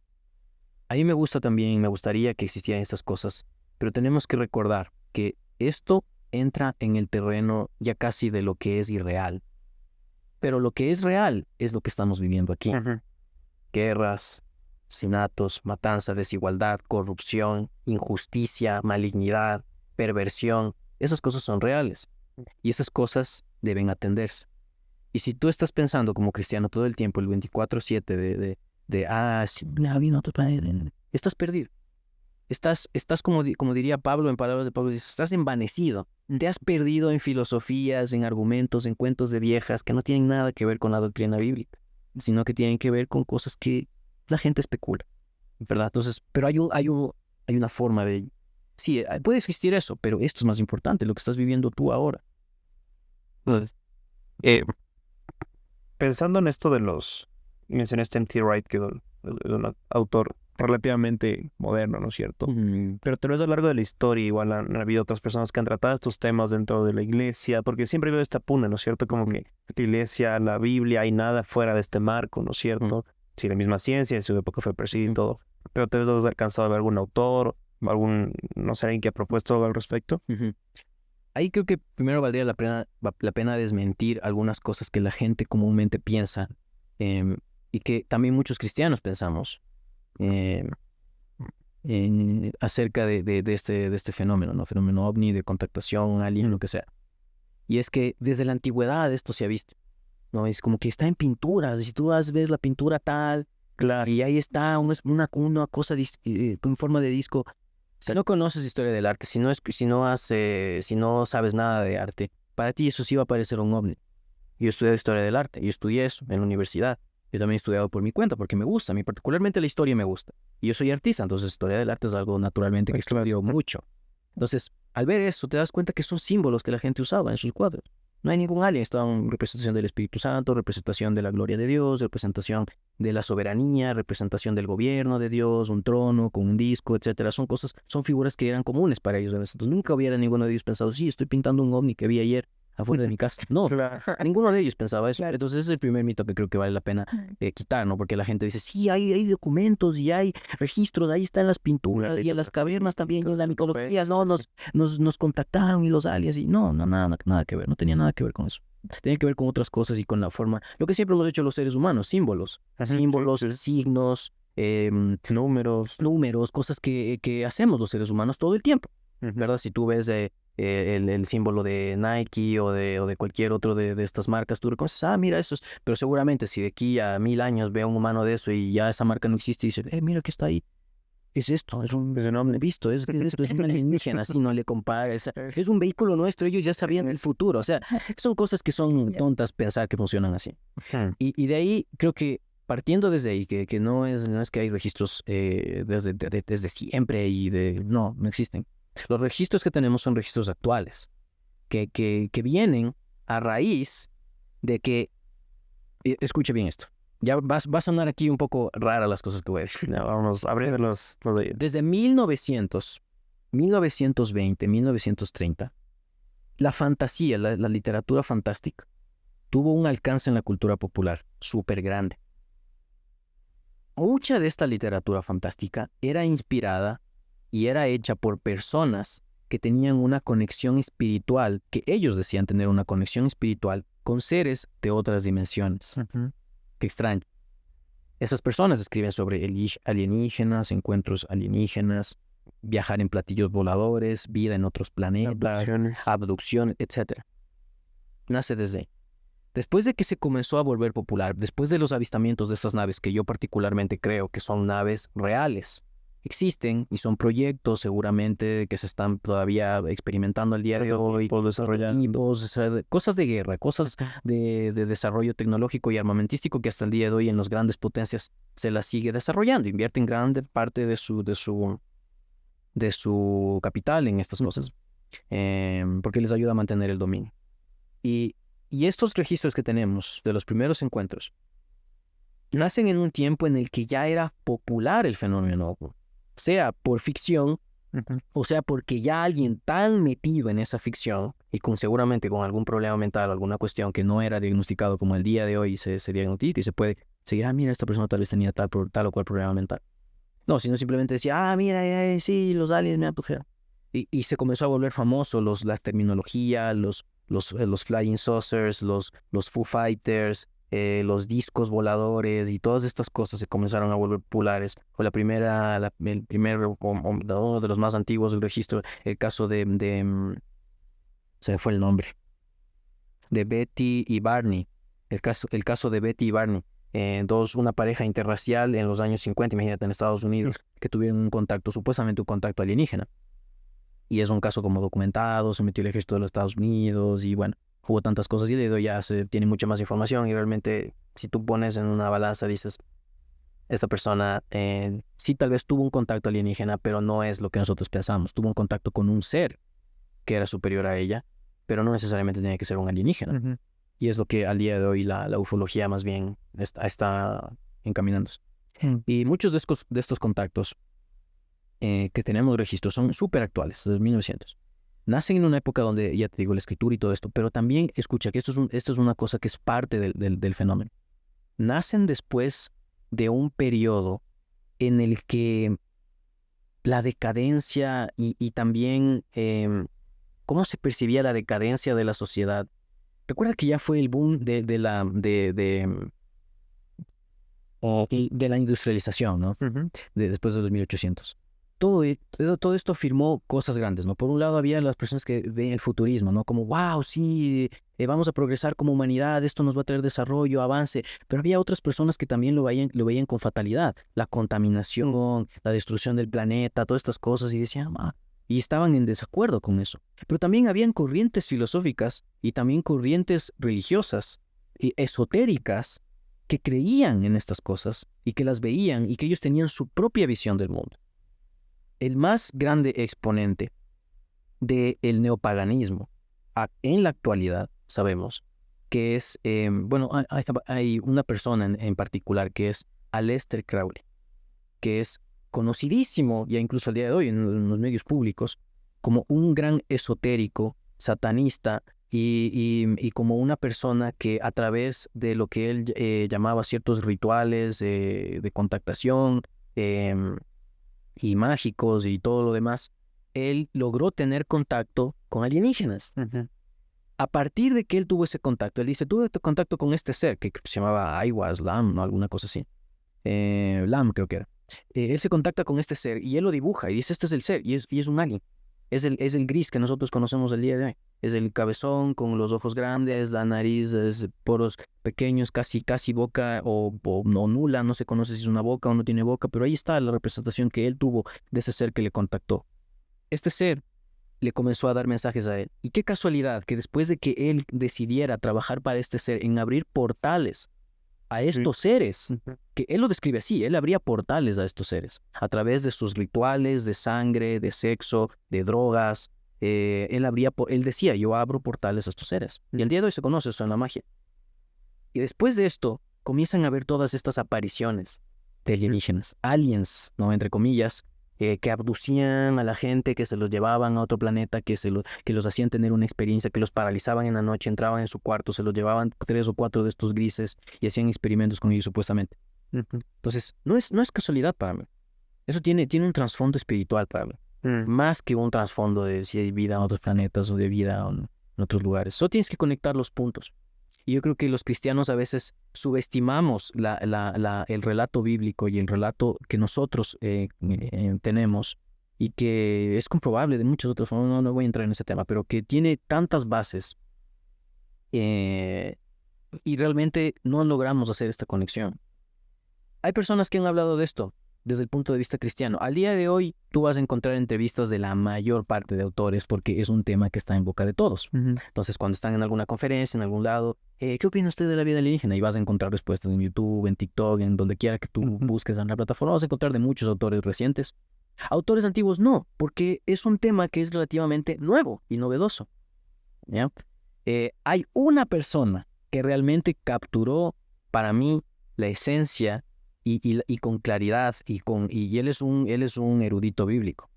Speaker 1: a mí me gustaría que existieran estas cosas, pero tenemos que recordar que esto entra en el terreno ya casi de lo que es irreal. Pero lo que es real es lo que estamos viviendo aquí. Guerras, asesinatos, matanza, desigualdad, corrupción, injusticia, malignidad, perversión. Esas cosas son reales. Y esas cosas deben atenderse. Y si tú estás pensando como cristiano todo el tiempo, el 24/7 sí, vino otro planeta, estás perdido. Estás como diría Pablo, en palabras de Pablo, estás envanecido. Te has perdido en filosofías, en argumentos, en cuentos de viejas que no tienen nada que ver con la doctrina bíblica, sino que tienen que ver con cosas que la gente especula, ¿verdad? Entonces, pero hay una forma de... Sí, puede existir eso, pero esto es más importante, lo que estás viviendo tú ahora.
Speaker 2: Pensando en esto de los... Mencionaste M.T. Wright, que es un autor relativamente moderno, ¿no es cierto? Pero tal vez a lo largo de la historia igual han habido otras personas que han tratado estos temas dentro de la iglesia, porque siempre veo esta pugna, ¿no es cierto? Como que la iglesia, la Biblia, hay nada fuera de este marco, ¿no es cierto? Sí, la misma ciencia, en su época fue perseguida y todo, pero tal vez has alcanzado a ver algún autor, no sé, alguien que ha propuesto algo al respecto.
Speaker 1: Ahí creo que primero valdría la pena desmentir algunas cosas que la gente comúnmente piensa y que también muchos cristianos pensamos acerca de este fenómeno, ¿no? Fenómeno ovni, de contactación, alien, lo que sea. Y es que desde la antigüedad esto se ha visto, ¿no? Es como que está en pinturas. Si tú ves la pintura tal, claro, y ahí está una cosa en forma de disco. Si no conoces historia del arte, si no sabes nada de arte, para ti eso sí va a parecer un ovni. Yo estudié historia del arte, yo estudié eso en la universidad. Yo también he estudiado por mi cuenta, porque me gusta, a mí particularmente la historia me gusta. Y yo soy artista, entonces historia del arte es algo naturalmente que estudio mucho. Entonces, al ver eso, te das cuenta que son símbolos que la gente usaba en sus cuadros. No hay ningún alien, está en representación del Espíritu Santo, representación de la gloria de Dios, representación de la soberanía, representación del gobierno de Dios, un trono con un disco, etcétera. Son figuras que eran comunes para ellos. Entonces, nunca hubiera ninguno de ellos pensado, sí, estoy pintando un ovni que vi ayer afuera de mi casa. No, ninguno de ellos pensaba eso. Entonces ese es el primer mito que creo que vale la pena quitar, ¿no? Porque la gente dice, sí, hay documentos y hay registros, ahí están las pinturas y en las cavernas también, y en la mitología, no, nos contactaron y los aliens, y no, nada que ver, no tenía nada que ver con eso. Tenía que ver con otras cosas y con la forma, lo que siempre hemos hecho los seres humanos, símbolos, signos, números, cosas que hacemos los seres humanos todo el tiempo, ¿verdad? Si tú ves el símbolo de Nike o de cualquier otro de estas marcas, tú reconoces, mira, eso es... Pero seguramente si de aquí a 1000 años ve a un humano de eso y ya esa marca no existe y dice, mira que está ahí, es esto, es un ovni visto, es un alienígena, así no le compara, es un vehículo nuestro, ellos ya sabían el futuro, o sea, son cosas que son tontas pensar que funcionan así. Y de ahí, creo que partiendo desde ahí, que no es que hay registros desde siempre no existen. Los registros que tenemos son registros actuales, que vienen a raíz de que, escuche bien esto, ya va a sonar aquí un poco rara las cosas que voy a decir.
Speaker 2: No, vamos a abrir los de...
Speaker 1: Desde 1920, 1930, la fantasía, la literatura fantástica, tuvo un alcance en la cultura popular súper grande. Mucha de esta literatura fantástica era inspirada y era hecha por personas que tenían una conexión espiritual, que ellos decían tener una conexión espiritual con seres de otras dimensiones. Qué extraño. Esas personas escriben sobre alienígenas, encuentros alienígenas, viajar en platillos voladores, vida en otros planetas, abducción, etc. Nace desde ahí. Después de que se comenzó a volver popular, después de los avistamientos de estas naves, que yo particularmente creo que son naves reales, existen y son proyectos seguramente que se están todavía experimentando al día de hoy,
Speaker 2: desarrollando
Speaker 1: cosas de guerra, cosas de desarrollo tecnológico y armamentístico que hasta el día de hoy en las grandes potencias se las sigue desarrollando, invierten grande parte de su capital en estas cosas, porque les ayuda a mantener el dominio. Y estos registros que tenemos de los primeros encuentros nacen en un tiempo en el que ya era popular el fenómeno, sea por ficción, o sea porque ya alguien tan metido en esa ficción y seguramente con algún problema mental, alguna cuestión que no era diagnosticado como el día de hoy se diagnostica y se puede seguir, mira, esta persona tal vez tenía tal o cual problema mental. No, sino simplemente decía, mira, sí, los aliens me abdujeron. y se comenzó a volver famoso las terminologías, los flying saucers, los Foo Fighters, los discos voladores y todas estas cosas se comenzaron a volver populares. Fue el primer, uno de los más antiguos del registro, el caso se me fue el nombre, de Betty y Barney, el caso de Betty y Barney. Una pareja interracial en los años 50, imagínate, en Estados Unidos, que tuvieron supuestamente un contacto alienígena. Y es un caso como documentado, se metió el ejército de los Estados Unidos y bueno, hubo tantas cosas y luego ya se tiene mucha más información y realmente si tú pones en una balanza dices, esta persona sí tal vez tuvo un contacto alienígena, pero no es lo que nosotros pensamos. Tuvo un contacto con un ser que era superior a ella, pero no necesariamente tenía que ser un alienígena. Y es lo que al día de hoy la ufología más bien está encaminándose. Y muchos de estos contactos que tenemos registros son súper actuales, desde 1900. Nacen en una época donde, ya te digo, la escritura y todo esto, pero también, escucha, que esto es una cosa que es parte del fenómeno. Nacen después de un periodo en el que la decadencia y también cómo se percibía la decadencia de la sociedad. Recuerda que ya fue el boom de la industrialización, ¿no? Después de los 1800. Todo esto firmó cosas grandes, ¿no? Por un lado había las personas que ven el futurismo, ¿no? Como, wow, sí, vamos a progresar como humanidad, esto nos va a traer desarrollo, avance. Pero había otras personas que también lo veían con fatalidad. La contaminación, la destrucción del planeta, todas estas cosas. Y decían, y estaban en desacuerdo con eso. Pero también habían corrientes filosóficas y también corrientes religiosas y esotéricas que creían en estas cosas y que las veían y que ellos tenían su propia visión del mundo. El más grande exponente del neopaganismo en la actualidad, sabemos, que es, hay una persona en particular que es Aleister Crowley, que es conocidísimo, ya incluso al día de hoy en los medios públicos, como un gran esotérico, satanista, y como una persona que a través de lo que él llamaba ciertos rituales de contactación y mágicos y todo lo demás, él logró tener contacto con alienígenas. A partir de que él tuvo ese contacto, él dice, tuve contacto con este ser, que se llamaba Aiwas, Lam, ¿no? Alguna cosa así. Lam creo que era. Él se contacta con este ser y él lo dibuja y dice, este es el ser, y es un alien. Es el gris que nosotros conocemos el día de hoy. Es el cabezón con los ojos grandes, la nariz, poros pequeños, casi boca o no nula, no se conoce si es una boca o no tiene boca, pero ahí está la representación que él tuvo de ese ser que le contactó. Este ser le comenzó a dar mensajes a él. Y qué casualidad que después de que él decidiera trabajar para este ser en abrir portales a estos seres, que él lo describe así, él abría portales a estos seres, a través de sus rituales de sangre, de sexo, de drogas, él decía, yo abro portales a estos seres. Y el día de hoy se conoce eso en la magia. Y después de esto, comienzan a ver todas estas apariciones de alienígenas, aliens, ¿no? Entre comillas, que abducían a la gente, que se los llevaban a otro planeta, que los hacían tener una experiencia, que los paralizaban en la noche, entraban en su cuarto, se los llevaban 3 o 4 de estos grises y hacían experimentos con ellos supuestamente. Entonces, no es casualidad para mí. Eso tiene un trasfondo espiritual para mí. Más que un trasfondo de si hay vida en otros planetas o de vida en otros lugares. Solo tienes que conectar los puntos. Y yo creo que los cristianos a veces subestimamos el relato bíblico y el relato que nosotros tenemos y que es comprobable de muchas otras formas, no voy a entrar en ese tema, pero que tiene tantas bases y realmente no logramos hacer esta conexión. Hay personas que han hablado de esto desde el punto de vista cristiano. Al día de hoy tú vas a encontrar entrevistas de la mayor parte de autores porque es un tema que está en boca de todos. Entonces cuando están en alguna conferencia, en algún lado, ¿qué opina usted de la vida alienígena? Y vas a encontrar respuestas en YouTube, en TikTok, en donde quiera que tú busques en la plataforma, vas a encontrar de muchos autores recientes. Autores antiguos no, porque es un tema que es relativamente nuevo y novedoso. ¿Ya? Hay una persona que realmente capturó para mí la esencia y con claridad, y él es un erudito bíblico.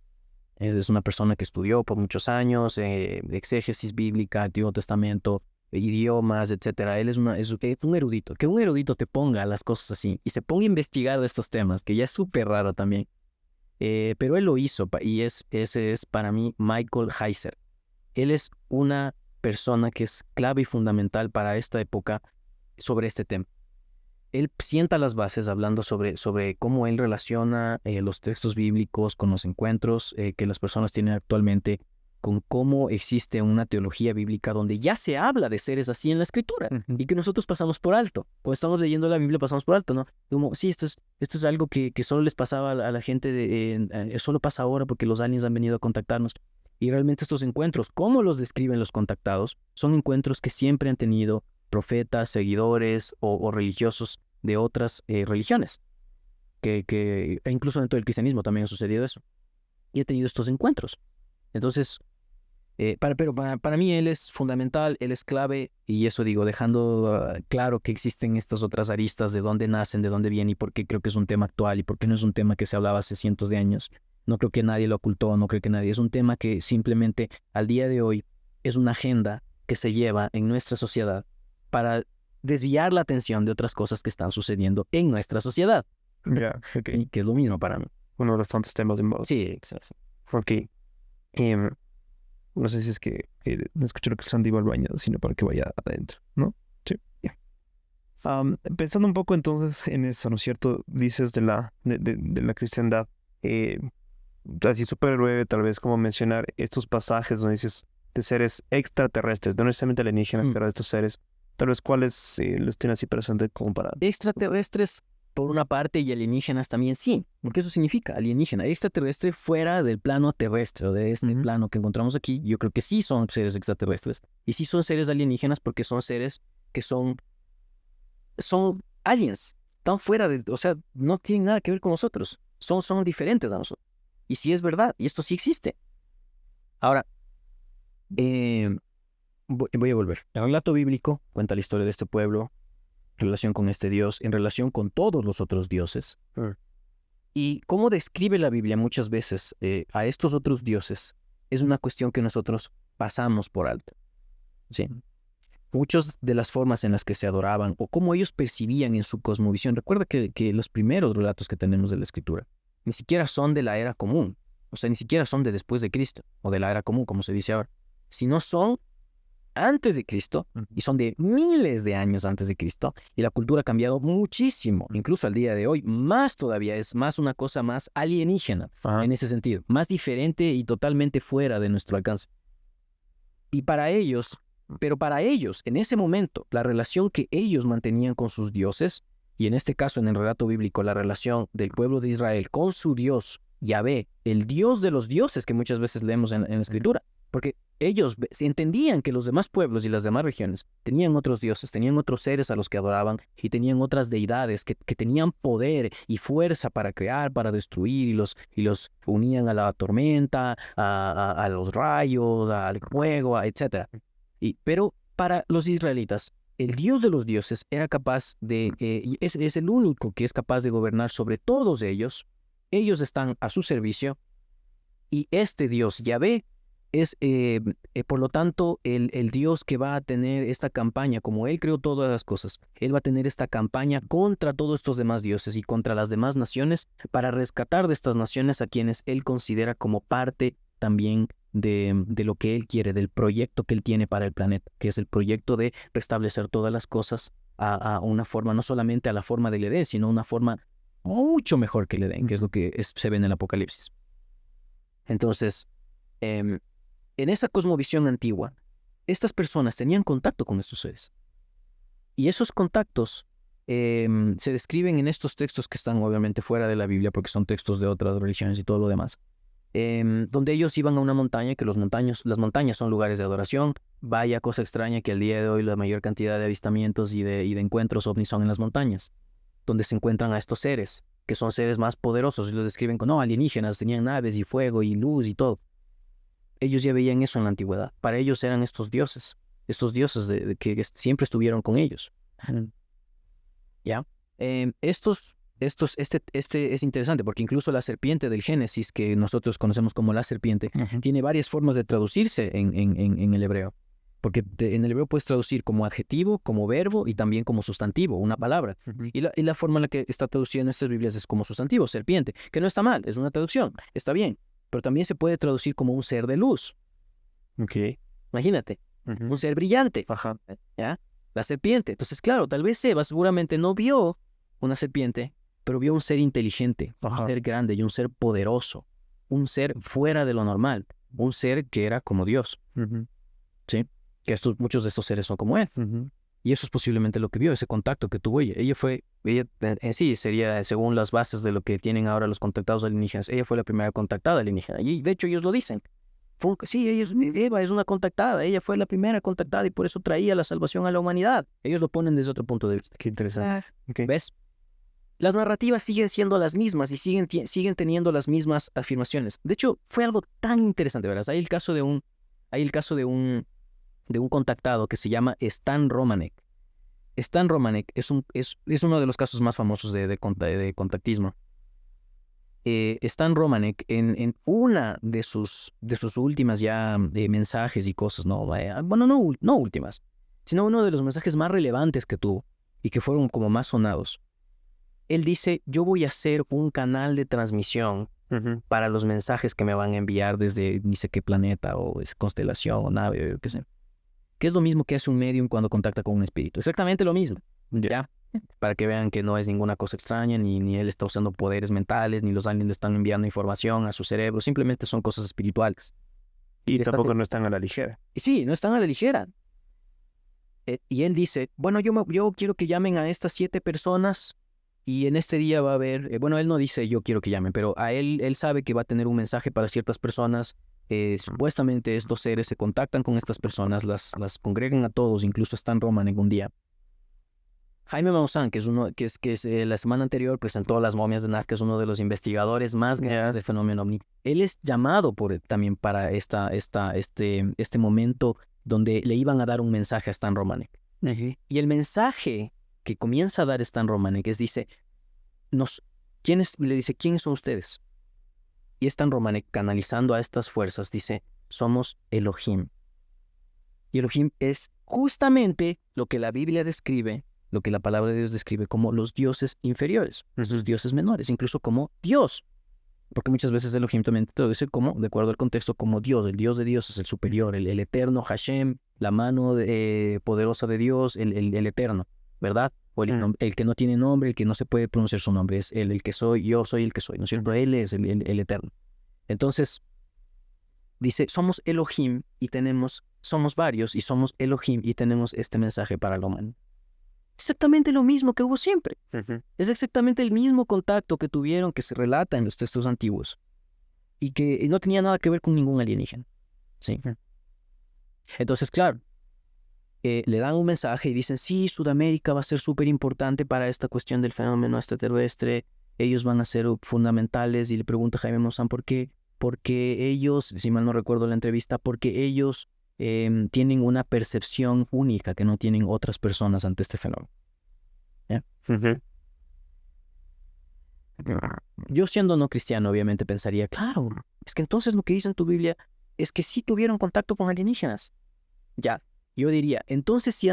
Speaker 1: Es una persona que estudió por muchos años exégesis bíblica, Antiguo Testamento, idiomas, etcétera. Él es un erudito. Que un erudito te ponga las cosas así y se ponga a investigar de estos temas, que ya es súper raro también. pero él lo hizo y ese es para mí Michael Heiser. Él es una persona que es clave y fundamental para esta época sobre este tema. Él sienta las bases hablando sobre cómo él relaciona los textos bíblicos con los encuentros que las personas tienen actualmente, con cómo existe una teología bíblica donde ya se habla de seres así en la Escritura y que nosotros pasamos por alto. Cuando estamos leyendo la Biblia pasamos por alto, ¿no? Como, sí, esto es algo que solo les pasaba a la gente, solo pasa ahora porque los aliens han venido a contactarnos. Y realmente estos encuentros, como los describen los contactados, son encuentros que siempre han tenido profetas, seguidores o religiosos de otras religiones, e incluso dentro del cristianismo también ha sucedido eso. Y he tenido estos encuentros. Entonces, pero para mí él es fundamental, él es clave, y eso digo, dejando claro que existen estas otras aristas de dónde nacen, de dónde vienen, y por qué creo que es un tema actual, y por qué no es un tema que se hablaba hace cientos de años. No creo que nadie lo ocultó, no creo que nadie. Es un tema que simplemente al día de hoy es una agenda que se lleva en nuestra sociedad para desviar la atención de otras cosas que están sucediendo en nuestra sociedad.
Speaker 2: Ya,
Speaker 1: Y que es lo mismo para mí.
Speaker 2: Uno de los tantos temas de moda.
Speaker 1: Sí, exacto.
Speaker 2: Ok. No sé si es que escucho lo que Sandy iba al baño, sino para que vaya adentro, ¿no? Sí, ya. Pensando un poco entonces en eso, ¿no es cierto? Dices de la cristiandad. Así súper breve, tal vez como mencionar estos pasajes donde dices de seres extraterrestres, no necesariamente alienígenas, pero estos seres, tal vez cuáles los tienen así presente como para...
Speaker 1: Extraterrestres por una parte y alienígenas también sí, porque eso significa alienígena, extraterrestre fuera del plano terrestre o de este plano que encontramos aquí. Yo creo que sí son seres extraterrestres y sí son seres alienígenas porque son seres que son aliens, están fuera de, o sea, no tienen nada que ver con nosotros, son diferentes a nosotros. Y sí es verdad, y esto sí existe. Ahora, voy a volver. El relato bíblico cuenta la historia de este pueblo, en relación con este Dios, en relación con todos los otros dioses. Y cómo describe la Biblia muchas veces a estos otros dioses es una cuestión que nosotros pasamos por alto. ¿Sí? Muchas de las formas en las que se adoraban o cómo ellos percibían en su cosmovisión. Recuerda que los primeros relatos que tenemos de la Escritura ni siquiera son de la era común, o sea, ni siquiera son de después de Cristo, o de la era común, como se dice ahora, sino son antes de Cristo, y son de miles de años antes de Cristo, y la cultura ha cambiado muchísimo, incluso al día de hoy, más todavía, es más una cosa más alienígena, en ese sentido, más diferente y totalmente fuera de nuestro alcance. Y para ellos, en ese momento, la relación que ellos mantenían con sus dioses, y en este caso en el relato bíblico, la relación del pueblo de Israel con su Dios, Yahvé, el Dios de los dioses que muchas veces leemos en la Escritura, porque ellos entendían que los demás pueblos y las demás regiones tenían otros dioses, tenían otros seres a los que adoraban y tenían otras deidades que tenían poder y fuerza para crear, para destruir y los unían a la tormenta, a los rayos, al fuego, etc. Pero para los israelitas, el Dios de los dioses era capaz de, es el único que es capaz de gobernar sobre todos ellos. Ellos están a su servicio y este Dios, Yahvé, es por lo tanto el Dios que va a tener esta campaña, como Él creó todas las cosas. Él va a tener esta campaña contra todos estos demás dioses y contra las demás naciones para rescatar de estas naciones a quienes Él considera como parte también de lo que Él quiere, del proyecto que Él tiene para el planeta, que es el proyecto de restablecer todas las cosas a una forma, no solamente a la forma del Edén, sino una forma mucho mejor que el Edén, que es lo que se ve en el Apocalipsis. Entonces, en esa cosmovisión antigua, estas personas tenían contacto con estos seres. Y esos contactos se describen en estos textos que están obviamente fuera de la Biblia, porque son textos de otras religiones y todo lo demás. Donde ellos iban a una montaña, que las montañas son lugares de adoración. Vaya cosa extraña que al día de hoy la mayor cantidad de avistamientos y de encuentros ovnis son en las montañas, donde se encuentran a estos seres, que son seres más poderosos, y los describen como alienígenas, tenían naves y fuego y luz y todo. Ellos ya veían eso en la antigüedad. Para ellos eran estos dioses de que siempre estuvieron con ellos. ¿Ya? Este es interesante porque incluso la serpiente del Génesis, que nosotros conocemos como la serpiente, tiene varias formas de traducirse en el hebreo. Porque en el hebreo puedes traducir como adjetivo, como verbo y también como sustantivo, una palabra. Y la forma en la que está traducida en estas Biblias es como sustantivo, serpiente, que no está mal, es una traducción, está bien. Pero también se puede traducir como un ser de luz.
Speaker 2: Ok.
Speaker 1: Imagínate, un ser brillante.
Speaker 2: Ajá.
Speaker 1: ¿Ya? La serpiente. Entonces, claro, tal vez Eva seguramente no vio una serpiente, pero vio un ser inteligente, un ser grande y un ser poderoso, un ser fuera de lo normal, un ser que era como Dios. ¿Sí? Que muchos de estos seres son como él. Y eso es posiblemente lo que vio, ese contacto que tuvo ella. Ella en sí sería, según las bases de lo que tienen ahora los contactados alienígenas, ella fue la primera contactada alienígena. Y de hecho ellos lo dicen. Eva es una contactada, ella fue la primera contactada y por eso traía la salvación a la humanidad. Ellos lo ponen desde otro punto de vista.
Speaker 2: Qué interesante.
Speaker 3: Okay.
Speaker 1: ¿Ves? Las narrativas siguen siendo las mismas y siguen teniendo las mismas afirmaciones. De hecho, fue algo tan interesante, ¿verdad? Hay el caso de un contactado que se llama Stan Romanek. Stan Romanek es uno de los casos más famosos de contactismo. Stan Romanek en una de sus últimas ya mensajes y cosas, bueno, no últimas, sino uno de los mensajes más relevantes que tuvo y que fueron como más sonados. Él dice, yo voy a hacer un canal de transmisión para los mensajes que me van a enviar desde ni sé qué planeta o constelación o nave o qué sé. Que es lo mismo que hace un medium cuando contacta con un espíritu. Exactamente lo mismo, ¿ya? Para que vean que no es ninguna cosa extraña, ni él está usando poderes mentales, ni los aliens le están enviando información a su cerebro, simplemente son cosas espirituales.
Speaker 2: Y tampoco no están a la ligera.
Speaker 1: Sí, no están a la ligera. Y él dice, bueno, yo quiero que llamen a estas 7 personas y en este día va a haber, bueno, él no dice yo quiero que llamen, pero él sabe que va a tener un mensaje para ciertas personas. Supuestamente estos seres se contactan con estas personas, las congregan a todos, incluso Stan Romanek un día. Jaime Maussan, que es la semana anterior presentó las momias de Nazca, es uno de los investigadores más grandes del fenómeno ovni. Él es llamado también para este momento donde le iban a dar un mensaje a Stan Romanek. Y el mensaje que comienza a dar Stan Romanek dice, le dice, ¿quiénes son ustedes? Y Stan Romanek, canalizando a estas fuerzas, dice, somos Elohim. Y Elohim es justamente lo que la Biblia describe, lo que la palabra de Dios describe como los dioses inferiores, los dioses menores, incluso como Dios. Porque muchas veces Elohim también te dice como, de acuerdo al contexto, como Dios, el Dios de Dios es el superior, el eterno Hashem, la mano poderosa de Dios, el eterno, ¿verdad? O el que no tiene nombre, el que no se puede pronunciar su nombre, es el que soy, yo soy el que soy, ¿no es cierto? Él es el eterno. Entonces, dice, somos Elohim y somos varios y somos Elohim y tenemos este mensaje para la humanidad. Exactamente lo mismo que hubo siempre. Es exactamente el mismo contacto que tuvieron, que se relata en los textos antiguos y que no tenía nada que ver con ningún alienígena. ¿Sí? Entonces, claro, le dan un mensaje y dicen, sí, Sudamérica va a ser súper importante para esta cuestión del fenómeno extraterrestre, ellos van a ser fundamentales, y le pregunta a Jaime Maussan por qué. Porque ellos, si mal no recuerdo la entrevista, porque ellos tienen una percepción única que no tienen otras personas ante este fenómeno. ¿Ya? Yo, siendo no cristiano, obviamente pensaría, claro, es que entonces lo que dice en tu Biblia es que sí tuvieron contacto con alienígenas. Ya, yo diría, entonces si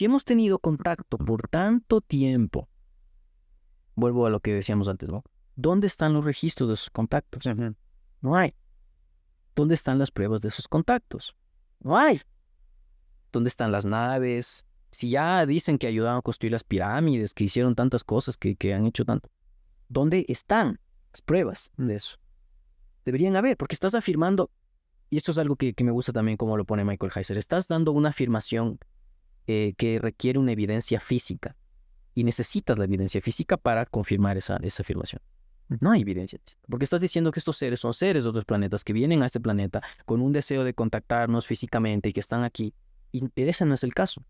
Speaker 1: hemos tenido contacto por tanto tiempo, vuelvo a lo que decíamos antes, ¿no? ¿Dónde están los registros de esos contactos? No hay. ¿Dónde están las pruebas de esos contactos? No hay. ¿Dónde están las naves? Si ya dicen que ayudaron a construir las pirámides, que hicieron tantas cosas, que han hecho tanto, ¿dónde están las pruebas de eso? Deberían haber, porque estás afirmando, y esto es algo que me gusta también como lo pone Michael Heiser, estás dando una afirmación que requiere una evidencia física, y necesitas la evidencia física para confirmar esa afirmación. No hay evidencia, porque estás diciendo que estos seres son seres de otros planetas que vienen a este planeta con un deseo de contactarnos físicamente y que están aquí, y ese no es el caso.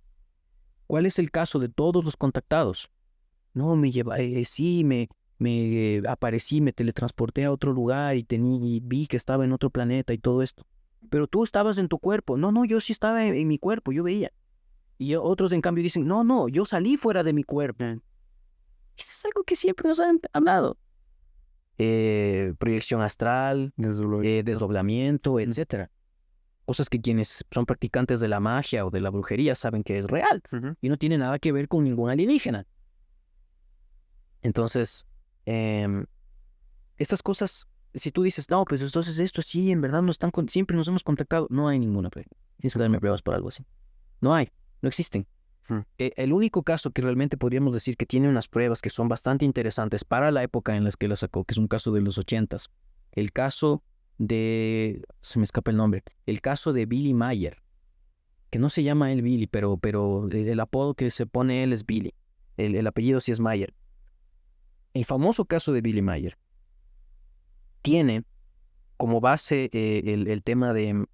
Speaker 1: ¿Cuál es el caso de todos los contactados? No, me aparecí, me teletransporté a otro lugar y vi que estaba en otro planeta y todo esto. Pero tú estabas en tu cuerpo. No, yo sí estaba en mi cuerpo, yo veía. Y otros, en cambio, dicen, no, yo salí fuera de mi cuerpo. Eso es algo que siempre nos han hablado. Proyección astral, desdoblamiento, etc. cosas que quienes son practicantes de la magia o de la brujería saben que es real y no tiene nada que ver con ningún alienígena. Entonces, estas cosas, si tú dices, no, pues entonces esto sí, en verdad siempre nos hemos contactado, no hay ninguna prueba. Tienes que darme pruebas por algo así. No hay, no existen. El único caso que realmente podríamos decir que tiene unas pruebas que son bastante interesantes para la época en la que la sacó, que es un caso de los 80s, el caso se me escapa el nombre, el caso de Billy Mayer, que no se llama él Billy, pero el apodo que se pone él es Billy, el apellido sí es Mayer. El famoso caso de Billy Mayer tiene como base el tema de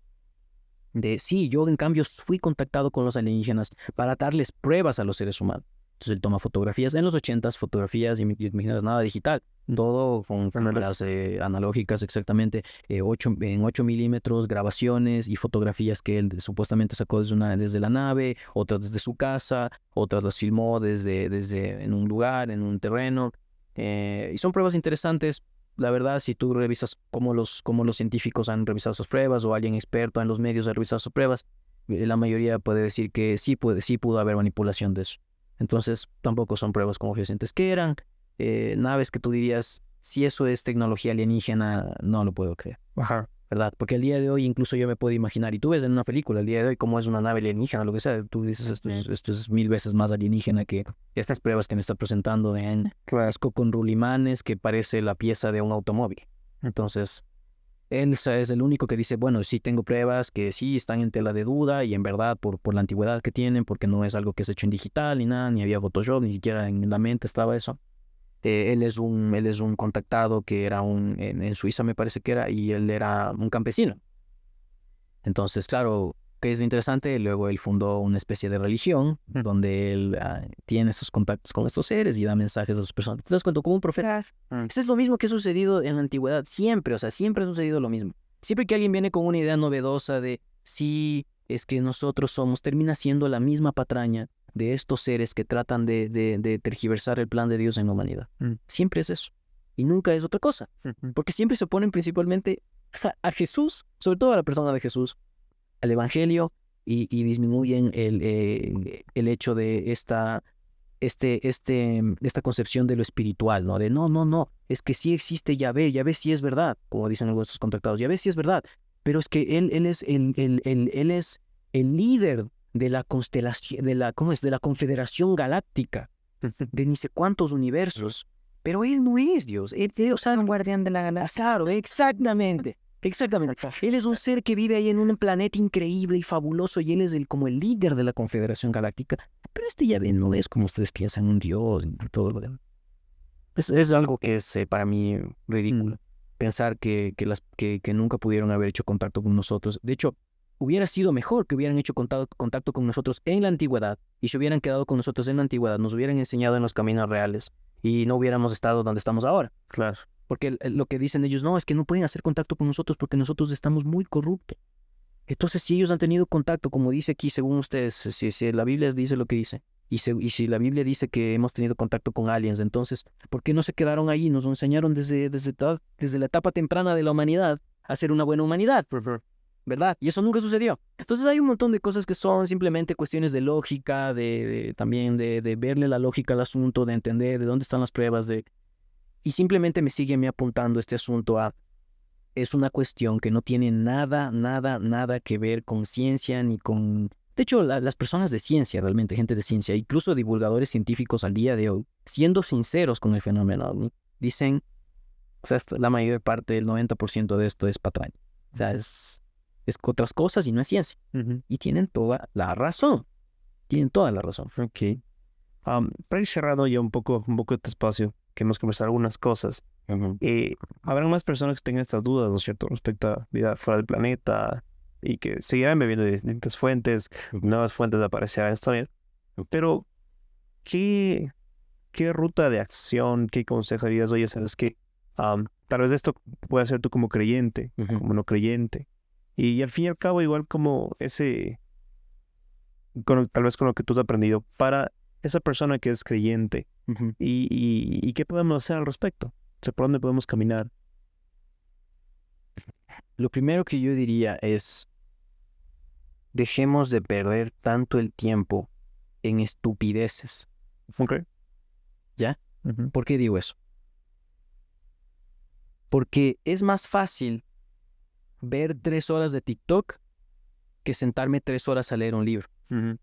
Speaker 1: sí, yo en cambio fui contactado con los alienígenas para darles pruebas a los seres humanos. Entonces él toma fotografías en los 80s, fotografías, imagínate, nada digital, todo con cámaras analógicas exactamente, en 8 milímetros, grabaciones y fotografías que él supuestamente sacó desde la nave, otras desde su casa, otras las filmó desde en un lugar, en un terreno, y son pruebas interesantes. La verdad, si tú revisas cómo los científicos han revisado esas pruebas o alguien experto en los medios ha revisado esas pruebas, la mayoría puede decir que sí pudo haber manipulación de eso. Entonces, tampoco son pruebas como fehacientes que eran naves que tú dirías, si eso es tecnología alienígena, no lo puedo creer.
Speaker 2: Ajá.
Speaker 1: ¿Verdad? Porque el día de hoy incluso yo me puedo imaginar, y tú ves en una película el día de hoy cómo es una nave alienígena, lo que sea, tú dices esto es 1000 veces más alienígena que estas pruebas que me está presentando de casco con rulimanes que parece la pieza de un automóvil. Entonces, él es el único que dice, bueno, sí tengo pruebas que sí están en tela de duda y en verdad por la antigüedad que tienen, porque no es algo que se hecho en digital ni nada, ni había Photoshop, ni siquiera en la mente estaba eso. Él es un contactado que era en Suiza me parece que era, y él era un campesino. Entonces, claro, ¿qué es lo interesante? Luego él fundó una especie de religión donde él tiene estos contactos con estos seres y da mensajes a sus personas. ¿Te das cuenta? Como un profeta. Esto es lo mismo que ha sucedido en la antigüedad, siempre, o sea, siempre ha sucedido lo mismo. Siempre que alguien viene con una idea novedosa de sí, es que nosotros somos, termina siendo la misma patraña de estos seres que tratan de tergiversar el plan de Dios en la humanidad. Siempre es eso. Y nunca es otra cosa. Porque siempre se oponen principalmente a Jesús, sobre todo a la persona de Jesús, al Evangelio, y disminuyen el hecho de esta concepción de lo espiritual, ¿no? De no, es que sí existe Yahvé sí es verdad, como dicen nuestros contactados, Yahvé sí es verdad, pero es que él es el líder de la constelación, de la confederación galáctica, de ni sé cuántos universos, pero él no es Dios, o sea,
Speaker 3: Un guardián de la galaxia.
Speaker 1: claro, exactamente. Él es un ser que vive ahí en un planeta increíble y fabuloso y él es como el líder de la Confederación Galáctica. Pero Yahvé no es como ustedes piensan, un dios y todo lo demás. Es algo que es para mí ridículo. Pensar que nunca pudieron haber hecho contacto con nosotros. De hecho, hubiera sido mejor que hubieran hecho contacto con nosotros en la antigüedad y se hubieran quedado con nosotros en la antigüedad, nos hubieran enseñado en los caminos reales y no hubiéramos estado donde estamos ahora.
Speaker 2: Claro.
Speaker 1: Porque lo que dicen ellos, no, es que no pueden hacer contacto con nosotros porque nosotros estamos muy corruptos. Entonces, si ellos han tenido contacto, como dice aquí, según ustedes, si la Biblia dice lo que dice, y si la Biblia dice que hemos tenido contacto con aliens, entonces, ¿por qué no se quedaron ahí? Nos enseñaron desde la etapa temprana de la humanidad a ser una buena humanidad, ¿verdad? Y eso nunca sucedió. Entonces hay un montón de cosas que son simplemente cuestiones de lógica, también de verle la lógica al asunto, de entender de dónde están las pruebas, y simplemente me sigue apuntando este asunto es una cuestión que no tiene nada que ver con ciencia ni con... De hecho, las personas de ciencia, realmente, gente de ciencia, incluso divulgadores científicos al día de hoy, siendo sinceros con el fenómeno OVNI, dicen, o sea, la mayor parte, el 90% de esto es patraña. O sea, es otras cosas y no es ciencia. Y tienen toda la razón.
Speaker 2: Ok. Para ir cerrando ya un poco este espacio, queremos conversar algunas cosas. Habrán más personas que tengan estas dudas, ¿no es cierto?, respecto a vida fuera del planeta y que seguirán bebiendo de distintas fuentes, nuevas fuentes aparecerán, está bien. Pero, ¿qué ruta de acción, qué consejo dirías? Oye, ¿sabes qué? Tal vez esto puede ser tú como creyente, como no creyente. Y al fin y al cabo, igual como tal vez con lo que tú has aprendido, para esa persona que es creyente, y qué podemos hacer al respecto. O sea, ¿por dónde podemos caminar?
Speaker 1: Lo primero que yo diría es, dejemos de perder tanto el tiempo en estupideces.
Speaker 2: Ok.
Speaker 1: ¿Ya?
Speaker 2: Ujú.
Speaker 1: ¿Por qué digo eso? Porque es más fácil ver 3 horas de TikTok que sentarme 3 horas a leer un libro,
Speaker 2: Ujú.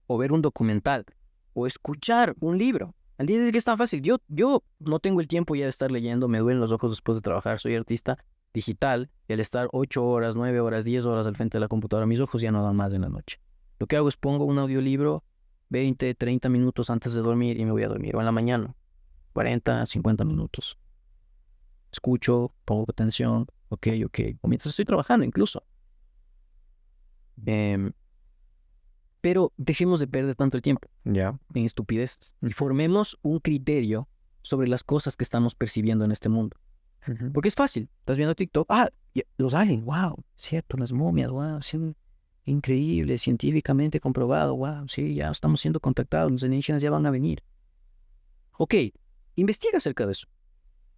Speaker 1: o ver un documental, o escuchar un libro. Al día de hoy que es tan fácil. Yo no tengo el tiempo ya de estar leyendo, me duelen los ojos después de trabajar, soy artista digital, y al estar 8 horas, 9 horas, 10 horas al frente de la computadora, mis ojos ya no dan más en la noche. Lo que hago es pongo un audiolibro 20, 30 minutos antes de dormir y me voy a dormir, o en la mañana, 40, 50 minutos. Escucho, pongo atención, ok, o mientras estoy trabajando incluso. Pero dejemos de perder tanto el tiempo
Speaker 2: Ya.
Speaker 1: en estupideces y formemos un criterio sobre las cosas que estamos percibiendo en este mundo.
Speaker 2: Ujú.
Speaker 1: Porque es fácil, estás viendo TikTok, los aliens, wow, cierto, las momias, wow, sí, increíble, científicamente comprobado, wow, sí, ya estamos siendo contactados, los alienígenas ya van a venir. Ok, investiga acerca de eso.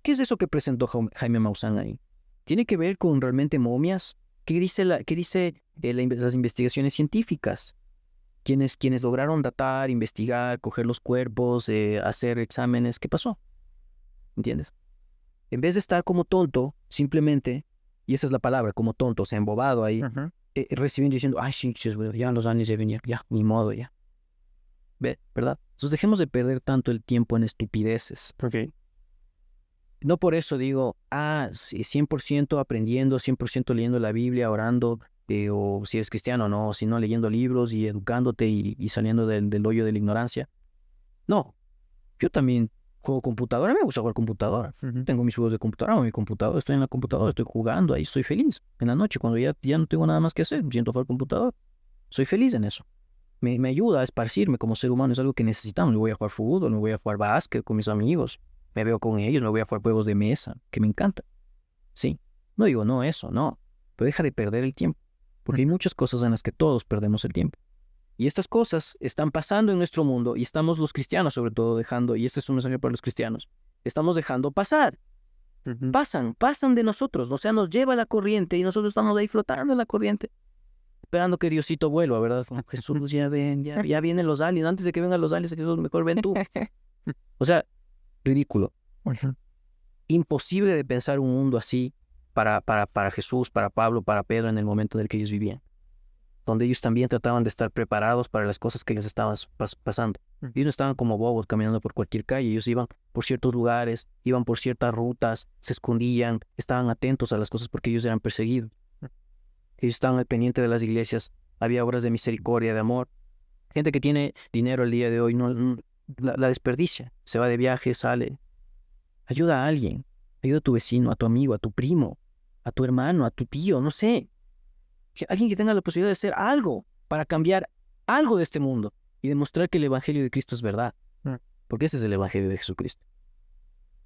Speaker 1: ¿Qué es eso que presentó Jaime Maussan ahí? ¿Tiene que ver con realmente momias? ¿Qué dice las investigaciones científicas? Quienes lograron datar, investigar, coger los cuerpos, hacer exámenes, ¿qué pasó? ¿Entiendes? En vez de estar como tonto, simplemente, y esa es la palabra, como tonto, o sea, embobado ahí,
Speaker 2: Ujú.
Speaker 1: recibiendo y diciendo, ay, sí, ya los años de venir, ya, ni modo, ya. ¿Ve? ¿Verdad? Entonces dejemos de perder tanto el tiempo en estupideces.
Speaker 2: Ok.
Speaker 1: No por eso digo, sí, 100% aprendiendo, 100% leyendo la Biblia, orando, o si eres cristiano, no, sino leyendo libros y educándote y saliendo del hoyo de la ignorancia. No, yo también juego computadora, me gusta jugar computadora.
Speaker 2: Ujú.
Speaker 1: Tengo mis juegos de computadora, mi computadora, estoy en la computadora, estoy jugando, ahí estoy feliz. En la noche, cuando ya no tengo nada más que hacer, me siento jugar computador. Soy feliz en eso. Me ayuda a esparcirme como ser humano, es algo que necesitamos. Me voy a jugar fútbol, me voy a jugar básquet con mis amigos, me veo con ellos, me voy a jugar juegos de mesa, que me encanta. Sí, no digo no eso, no, pero deja de perder el tiempo, porque hay muchas cosas en las que todos perdemos el tiempo. Y estas cosas están pasando en nuestro mundo y estamos los cristianos sobre todo dejando, y este es un mensaje para los cristianos, estamos dejando pasar.
Speaker 2: Ujú.
Speaker 1: Pasan de nosotros, o sea, nos lleva la corriente y nosotros estamos ahí flotando en la corriente, esperando que Diosito vuelva, ¿verdad? Como, Jesús, ya ven, ya vienen los aliens, antes de que vengan los aliens, Jesús, mejor ven tú. O sea, ridículo.
Speaker 2: Ujú.
Speaker 1: Imposible de pensar un mundo así para Jesús, para Pablo, para Pedro en el momento en el que ellos vivían, donde ellos también trataban de estar preparados para las cosas que les estaban pasando. Ellos no estaban como bobos caminando por cualquier calle, ellos iban por ciertos lugares, iban por ciertas rutas, se escondían, estaban atentos a las cosas porque ellos eran perseguidos. Ellos estaban al pendiente de las iglesias, había obras de misericordia, de amor. Gente que tiene dinero el día de hoy no la desperdicia, se va de viaje, sale. Ayuda a alguien, ayuda a tu vecino, a tu amigo, a tu primo, a tu hermano, a tu tío, no sé. Alguien que tenga la posibilidad de hacer algo para cambiar algo de este mundo y demostrar que el Evangelio de Cristo es verdad. Porque ese es el Evangelio de Jesucristo.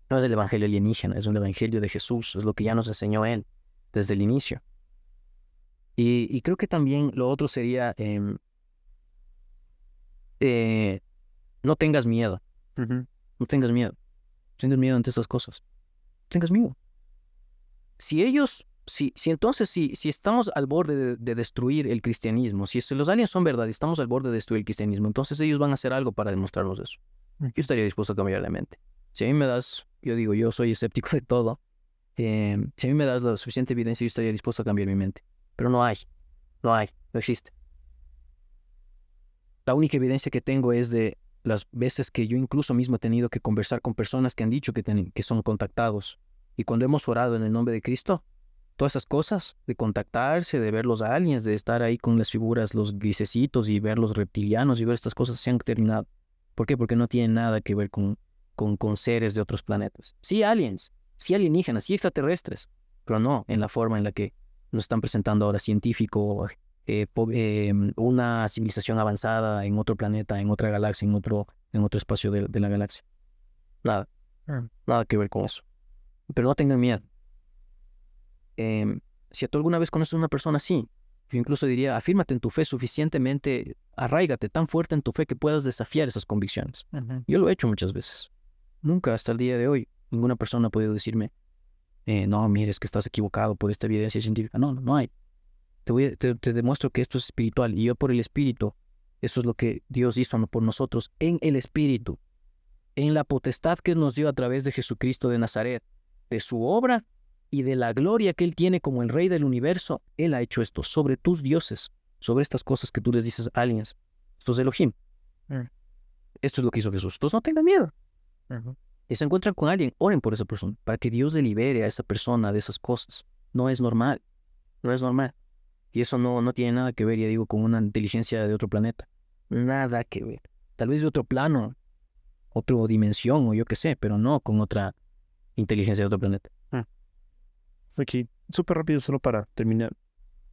Speaker 1: No es el Evangelio alienígena, es un Evangelio de Jesús, es lo que ya nos enseñó Él desde el inicio. Y creo que también lo otro sería, no tengas miedo,
Speaker 2: Ujú.
Speaker 1: no tengas miedo, tengas miedo ante estas cosas, tengas miedo. Si estamos al borde de destruir el cristianismo, si los aliens son verdad y estamos al borde de destruir el cristianismo, entonces ellos van a hacer algo para demostrarnos eso. Yo estaría dispuesto a cambiar de mente. Si a mí me das, yo digo, yo soy escéptico de todo, si a mí me das la suficiente evidencia, yo estaría dispuesto a cambiar mi mente. Pero no existe. La única evidencia que tengo es de las veces que yo incluso mismo he tenido que conversar con personas que han dicho que son contactados. Y cuando hemos orado en el nombre de Cristo, todas esas cosas de contactarse, de ver los aliens, de estar ahí con las figuras, los grisecitos y ver los reptilianos y ver estas cosas se han terminado. ¿Por qué? Porque no tienen nada que ver con seres de otros planetas. Sí aliens, sí alienígenas, sí extraterrestres, pero no en la forma en la que nos están presentando ahora científico, una civilización avanzada en otro planeta, en otra galaxia, en otro espacio de la galaxia. Nada que ver con eso. Pero no tengan miedo. Si tú alguna vez conoces a una persona así, yo incluso diría, afírmate en tu fe suficientemente, arráigate tan fuerte en tu fe que puedas desafiar esas convicciones.
Speaker 2: Ujú.
Speaker 1: Yo lo he hecho muchas veces. Nunca hasta el día de hoy ninguna persona ha podido decirme, no, mire, es que estás equivocado por esta evidencia científica. No hay. te demuestro que esto es espiritual. Y yo por el espíritu, eso es lo que Dios hizo por nosotros, en el espíritu, en la potestad que nos dio a través de Jesucristo de Nazaret, de su obra y de la gloria que Él tiene como el Rey del universo. Él ha hecho esto sobre tus dioses, sobre estas cosas que tú les dices aliens. Esto es Elohim. Esto es lo que hizo Jesús. Entonces no tengan miedo. Y se encuentran con alguien, oren por esa persona, para que Dios le libere a esa persona de esas cosas. No es normal. No es normal. Y eso no tiene nada que ver, ya digo, con una inteligencia de otro planeta. Nada que ver. Tal vez de otro plano, otra dimensión o yo qué sé, pero no con otra inteligencia de otro planeta.
Speaker 2: Aquí, súper rápido, solo para terminar.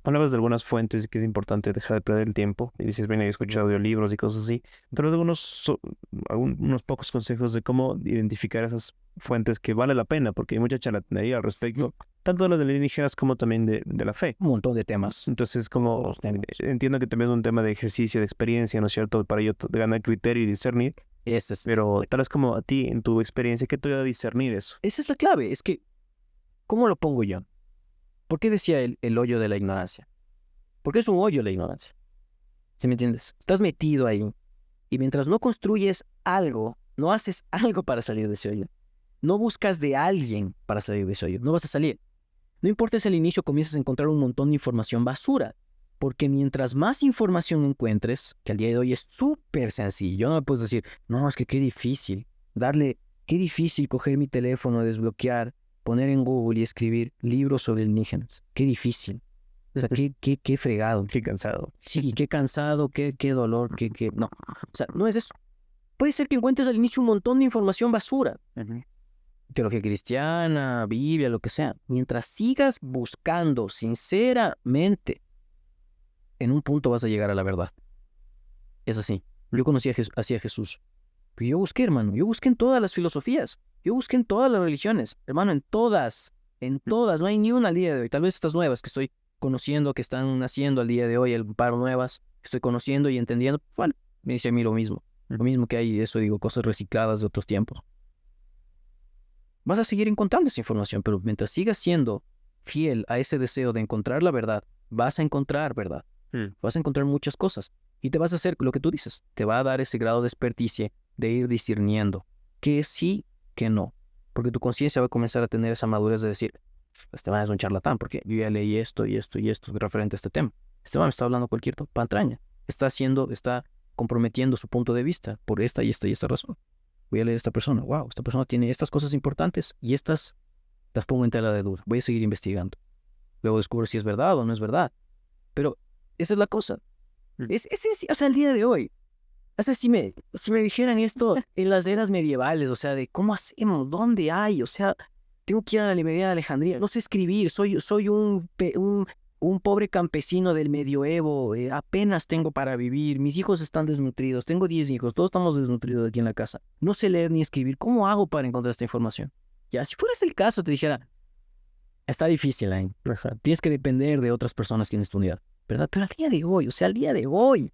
Speaker 2: Hablabas de algunas fuentes y que es importante dejar de perder el tiempo. Y dices, ven, he escuchado audiolibros y cosas así. Pero unos pocos consejos de cómo identificar esas fuentes que vale la pena, porque hay mucha charlatanería al respecto, tanto de las alienígenas como también de la fe.
Speaker 1: Un montón de temas.
Speaker 2: Entonces, como entiendo que también es un tema de ejercicio, de experiencia, ¿no es cierto? Para yo ganar criterio y discernir. Pero tal vez como a ti, en tu experiencia, ¿qué te ayuda a discernir eso?
Speaker 1: Esa es la clave. Es que, ¿cómo lo pongo yo? ¿Por qué decía el hoyo de la ignorancia? Porque es un hoyo la ignorancia. ¿Sí me entiendes? Estás metido ahí. Y mientras no construyes algo, no haces algo para salir de ese hoyo. No buscas de alguien para salir de ese hoyo. No vas a salir. No importa si al inicio comienzas a encontrar un montón de información basura. Porque mientras más información encuentres, que al día de hoy es súper sencillo, no me puedes decir, no, es que qué difícil. Qué difícil coger mi teléfono, desbloquear, poner en Google y escribir libros sobre alienígenas. Qué difícil. O sea, qué fregado.
Speaker 2: Qué cansado.
Speaker 1: Sí, qué cansado, qué dolor, No, o sea, no es eso. Puede ser que encuentres al inicio un montón de información basura. Teología cristiana, Biblia, lo que sea. Mientras sigas buscando sinceramente, en un punto vas a llegar a la verdad. Es así. Yo conocí así a Jesús. Pero yo busqué, hermano. Yo busqué en todas las filosofías. Yo busqué en todas las religiones. Hermano, en todas. En todas. No hay ni una al día de hoy. Tal vez estas nuevas que estoy conociendo, que están naciendo al día de hoy, el par nuevas, que estoy conociendo y entendiendo. Bueno, me dice a mí lo mismo. Lo mismo que hay, eso digo, cosas recicladas de otros tiempos. Vas a seguir encontrando esa información, pero mientras sigas siendo fiel a ese deseo de encontrar la verdad, vas a encontrar verdad. Vas a encontrar muchas cosas y te vas a hacer lo que tú dices. Te va a dar ese grado de experticia de ir discerniendo que sí, que no. Porque tu conciencia va a comenzar a tener esa madurez de decir, este man es un charlatán porque yo ya leí esto y esto y esto referente a este tema. Este man me está hablando cualquier patraña. Está comprometiendo su punto de vista por esta y esta y esta razón. Voy a leer a esta persona. Wow, esta persona tiene estas cosas importantes y estas las pongo en tela de duda. Voy a seguir investigando. Luego descubro si es verdad o no es verdad. Pero esa es la cosa. O sea, el día de hoy. O sea, si me dijeran esto en las eras medievales, o sea, de cómo hacemos, dónde hay, o sea, tengo que ir a la librería de Alejandría, no sé escribir, soy un pobre campesino del medioevo, apenas tengo para vivir, mis hijos están desnutridos, tengo 10 hijos, todos estamos desnutridos aquí en la casa, no sé leer ni escribir, ¿cómo hago para encontrar esta información? Ya, si fuera ese el caso, te dijera, está difícil, tienes que depender de otras personas que en tu unidad, ¿verdad? Pero al día de hoy, o sea, al día de hoy,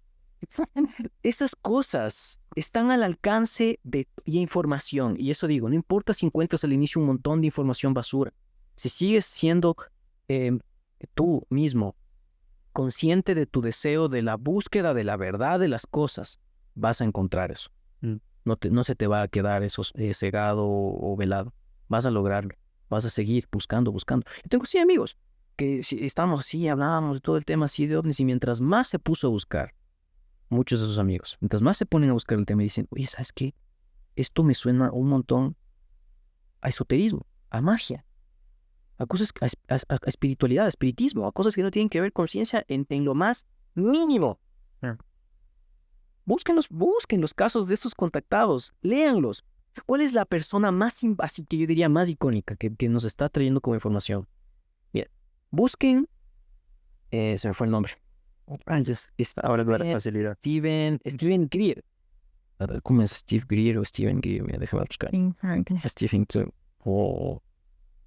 Speaker 1: esas cosas están al alcance de información. Y eso digo, no importa si encuentras al inicio un montón de información basura. Si sigues siendo tú mismo consciente de tu deseo de la búsqueda de la verdad de las cosas, vas a encontrar eso. No se te va a quedar eso cegado o velado. Vas a lograrlo. Vas a seguir buscando. Yo tengo amigos que si estamos así, hablábamos de todo el tema así de ovnis y mientras más se puso a buscar, muchos de sus amigos, mientras más se ponen a buscar el tema y dicen, oye, ¿sabes qué? Esto me suena un montón a esoterismo, a magia, a cosas, a espiritualidad, a espiritismo, a cosas que no tienen que ver con ciencia en lo más mínimo. Busquen los casos de estos contactados, léanlos. ¿Cuál es la persona así que yo diría más icónica que nos está trayendo como información? Bien, busquen, se me fue el nombre.
Speaker 2: Ahora no era facilidad.
Speaker 1: Steven Greer. ¿Cómo es Steve Greer o Steven Greer? Mira, déjame buscar. Stephen Greer.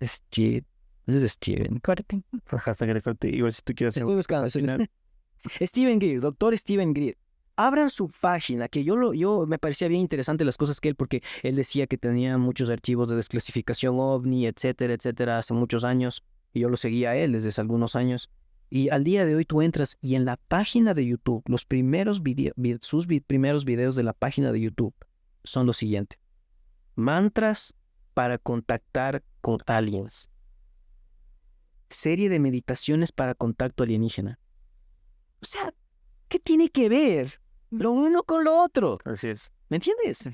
Speaker 1: Steven.
Speaker 2: Igual si tú quieres
Speaker 1: Estoy buscando. Steven Greer, doctor Steven Greer. Abran su página, que yo me parecía bien interesante las cosas que porque él decía que tenía muchos archivos de desclasificación OVNI, etcétera, etcétera, hace muchos años. Y yo lo seguía a él desde hace algunos años. Y al día de hoy tú entras y en la página de YouTube, los primeros primeros videos de la página de YouTube son los siguientes. Mantras para contactar con aliens. Serie de meditaciones para contacto alienígena. O sea, ¿qué tiene que ver lo uno con lo otro?
Speaker 2: Así es.
Speaker 1: ¿Me entiendes?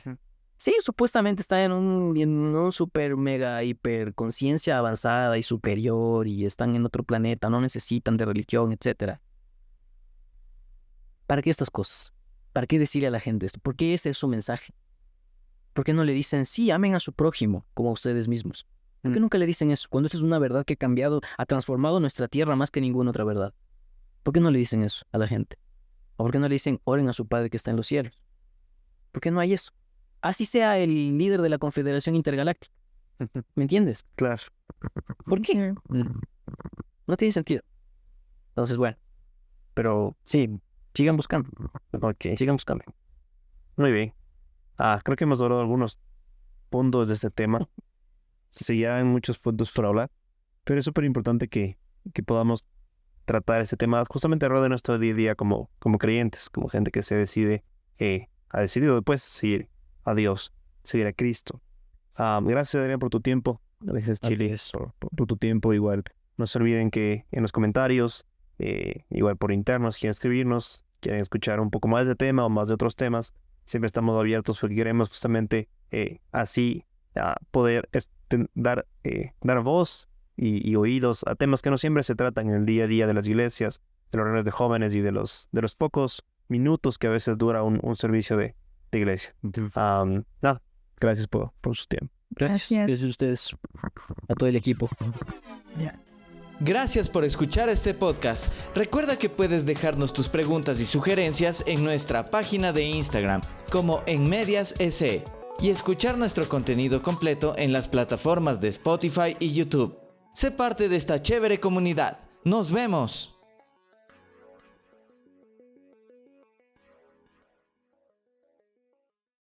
Speaker 1: Sí, supuestamente están en un super mega hiper conciencia avanzada y superior y están en otro planeta, no necesitan de religión, etc. ¿Para qué estas cosas? ¿Para qué decirle a la gente esto? ¿Por qué ese es su mensaje? ¿Por qué no le dicen, sí, amen a su prójimo como a ustedes mismos? ¿Por qué nunca le dicen eso? Cuando esa es una verdad que ha cambiado, ha transformado nuestra tierra más que ninguna otra verdad. ¿Por qué no le dicen eso a la gente? ¿O por qué no le dicen, oren a su Padre que está en los cielos? ¿Por qué no hay eso? Así sea el líder de la Confederación Intergaláctica. ¿Me entiendes?
Speaker 2: Claro.
Speaker 1: ¿Por qué? No tiene sentido. Entonces, bueno. Pero sí, sigan buscando.
Speaker 2: Ok.
Speaker 1: Sigan buscando.
Speaker 2: Muy bien. Creo que hemos hablado algunos puntos de este tema. Sí, ya hay muchos puntos por hablar, pero es súper importante que podamos tratar este tema justamente alrededor de nuestro día a día como creyentes, como gente que se decide, ha decidido después seguir a Dios, seguir a Cristo. Gracias, Adrián, por tu tiempo. Gracias, Chile, por tu tiempo. Igual, no se olviden que en los comentarios, igual por internos, quieren escribirnos, quieren escuchar un poco más de tema o más de otros temas. Siempre estamos abiertos porque queremos justamente así poder dar voz y oídos a temas que no siempre se tratan en el día a día de las iglesias, de los reuniones de jóvenes y de los pocos minutos que a veces dura un servicio de iglesia. Gracias por su tiempo.
Speaker 1: Gracias a ustedes, a todo el equipo.
Speaker 4: Gracias por escuchar este podcast. Recuerda que puedes dejarnos tus preguntas y sugerencias en nuestra página de Instagram como En Medias SE y escuchar nuestro contenido completo en las plataformas de Spotify y YouTube. Sé parte de esta chévere comunidad. ¡Nos vemos!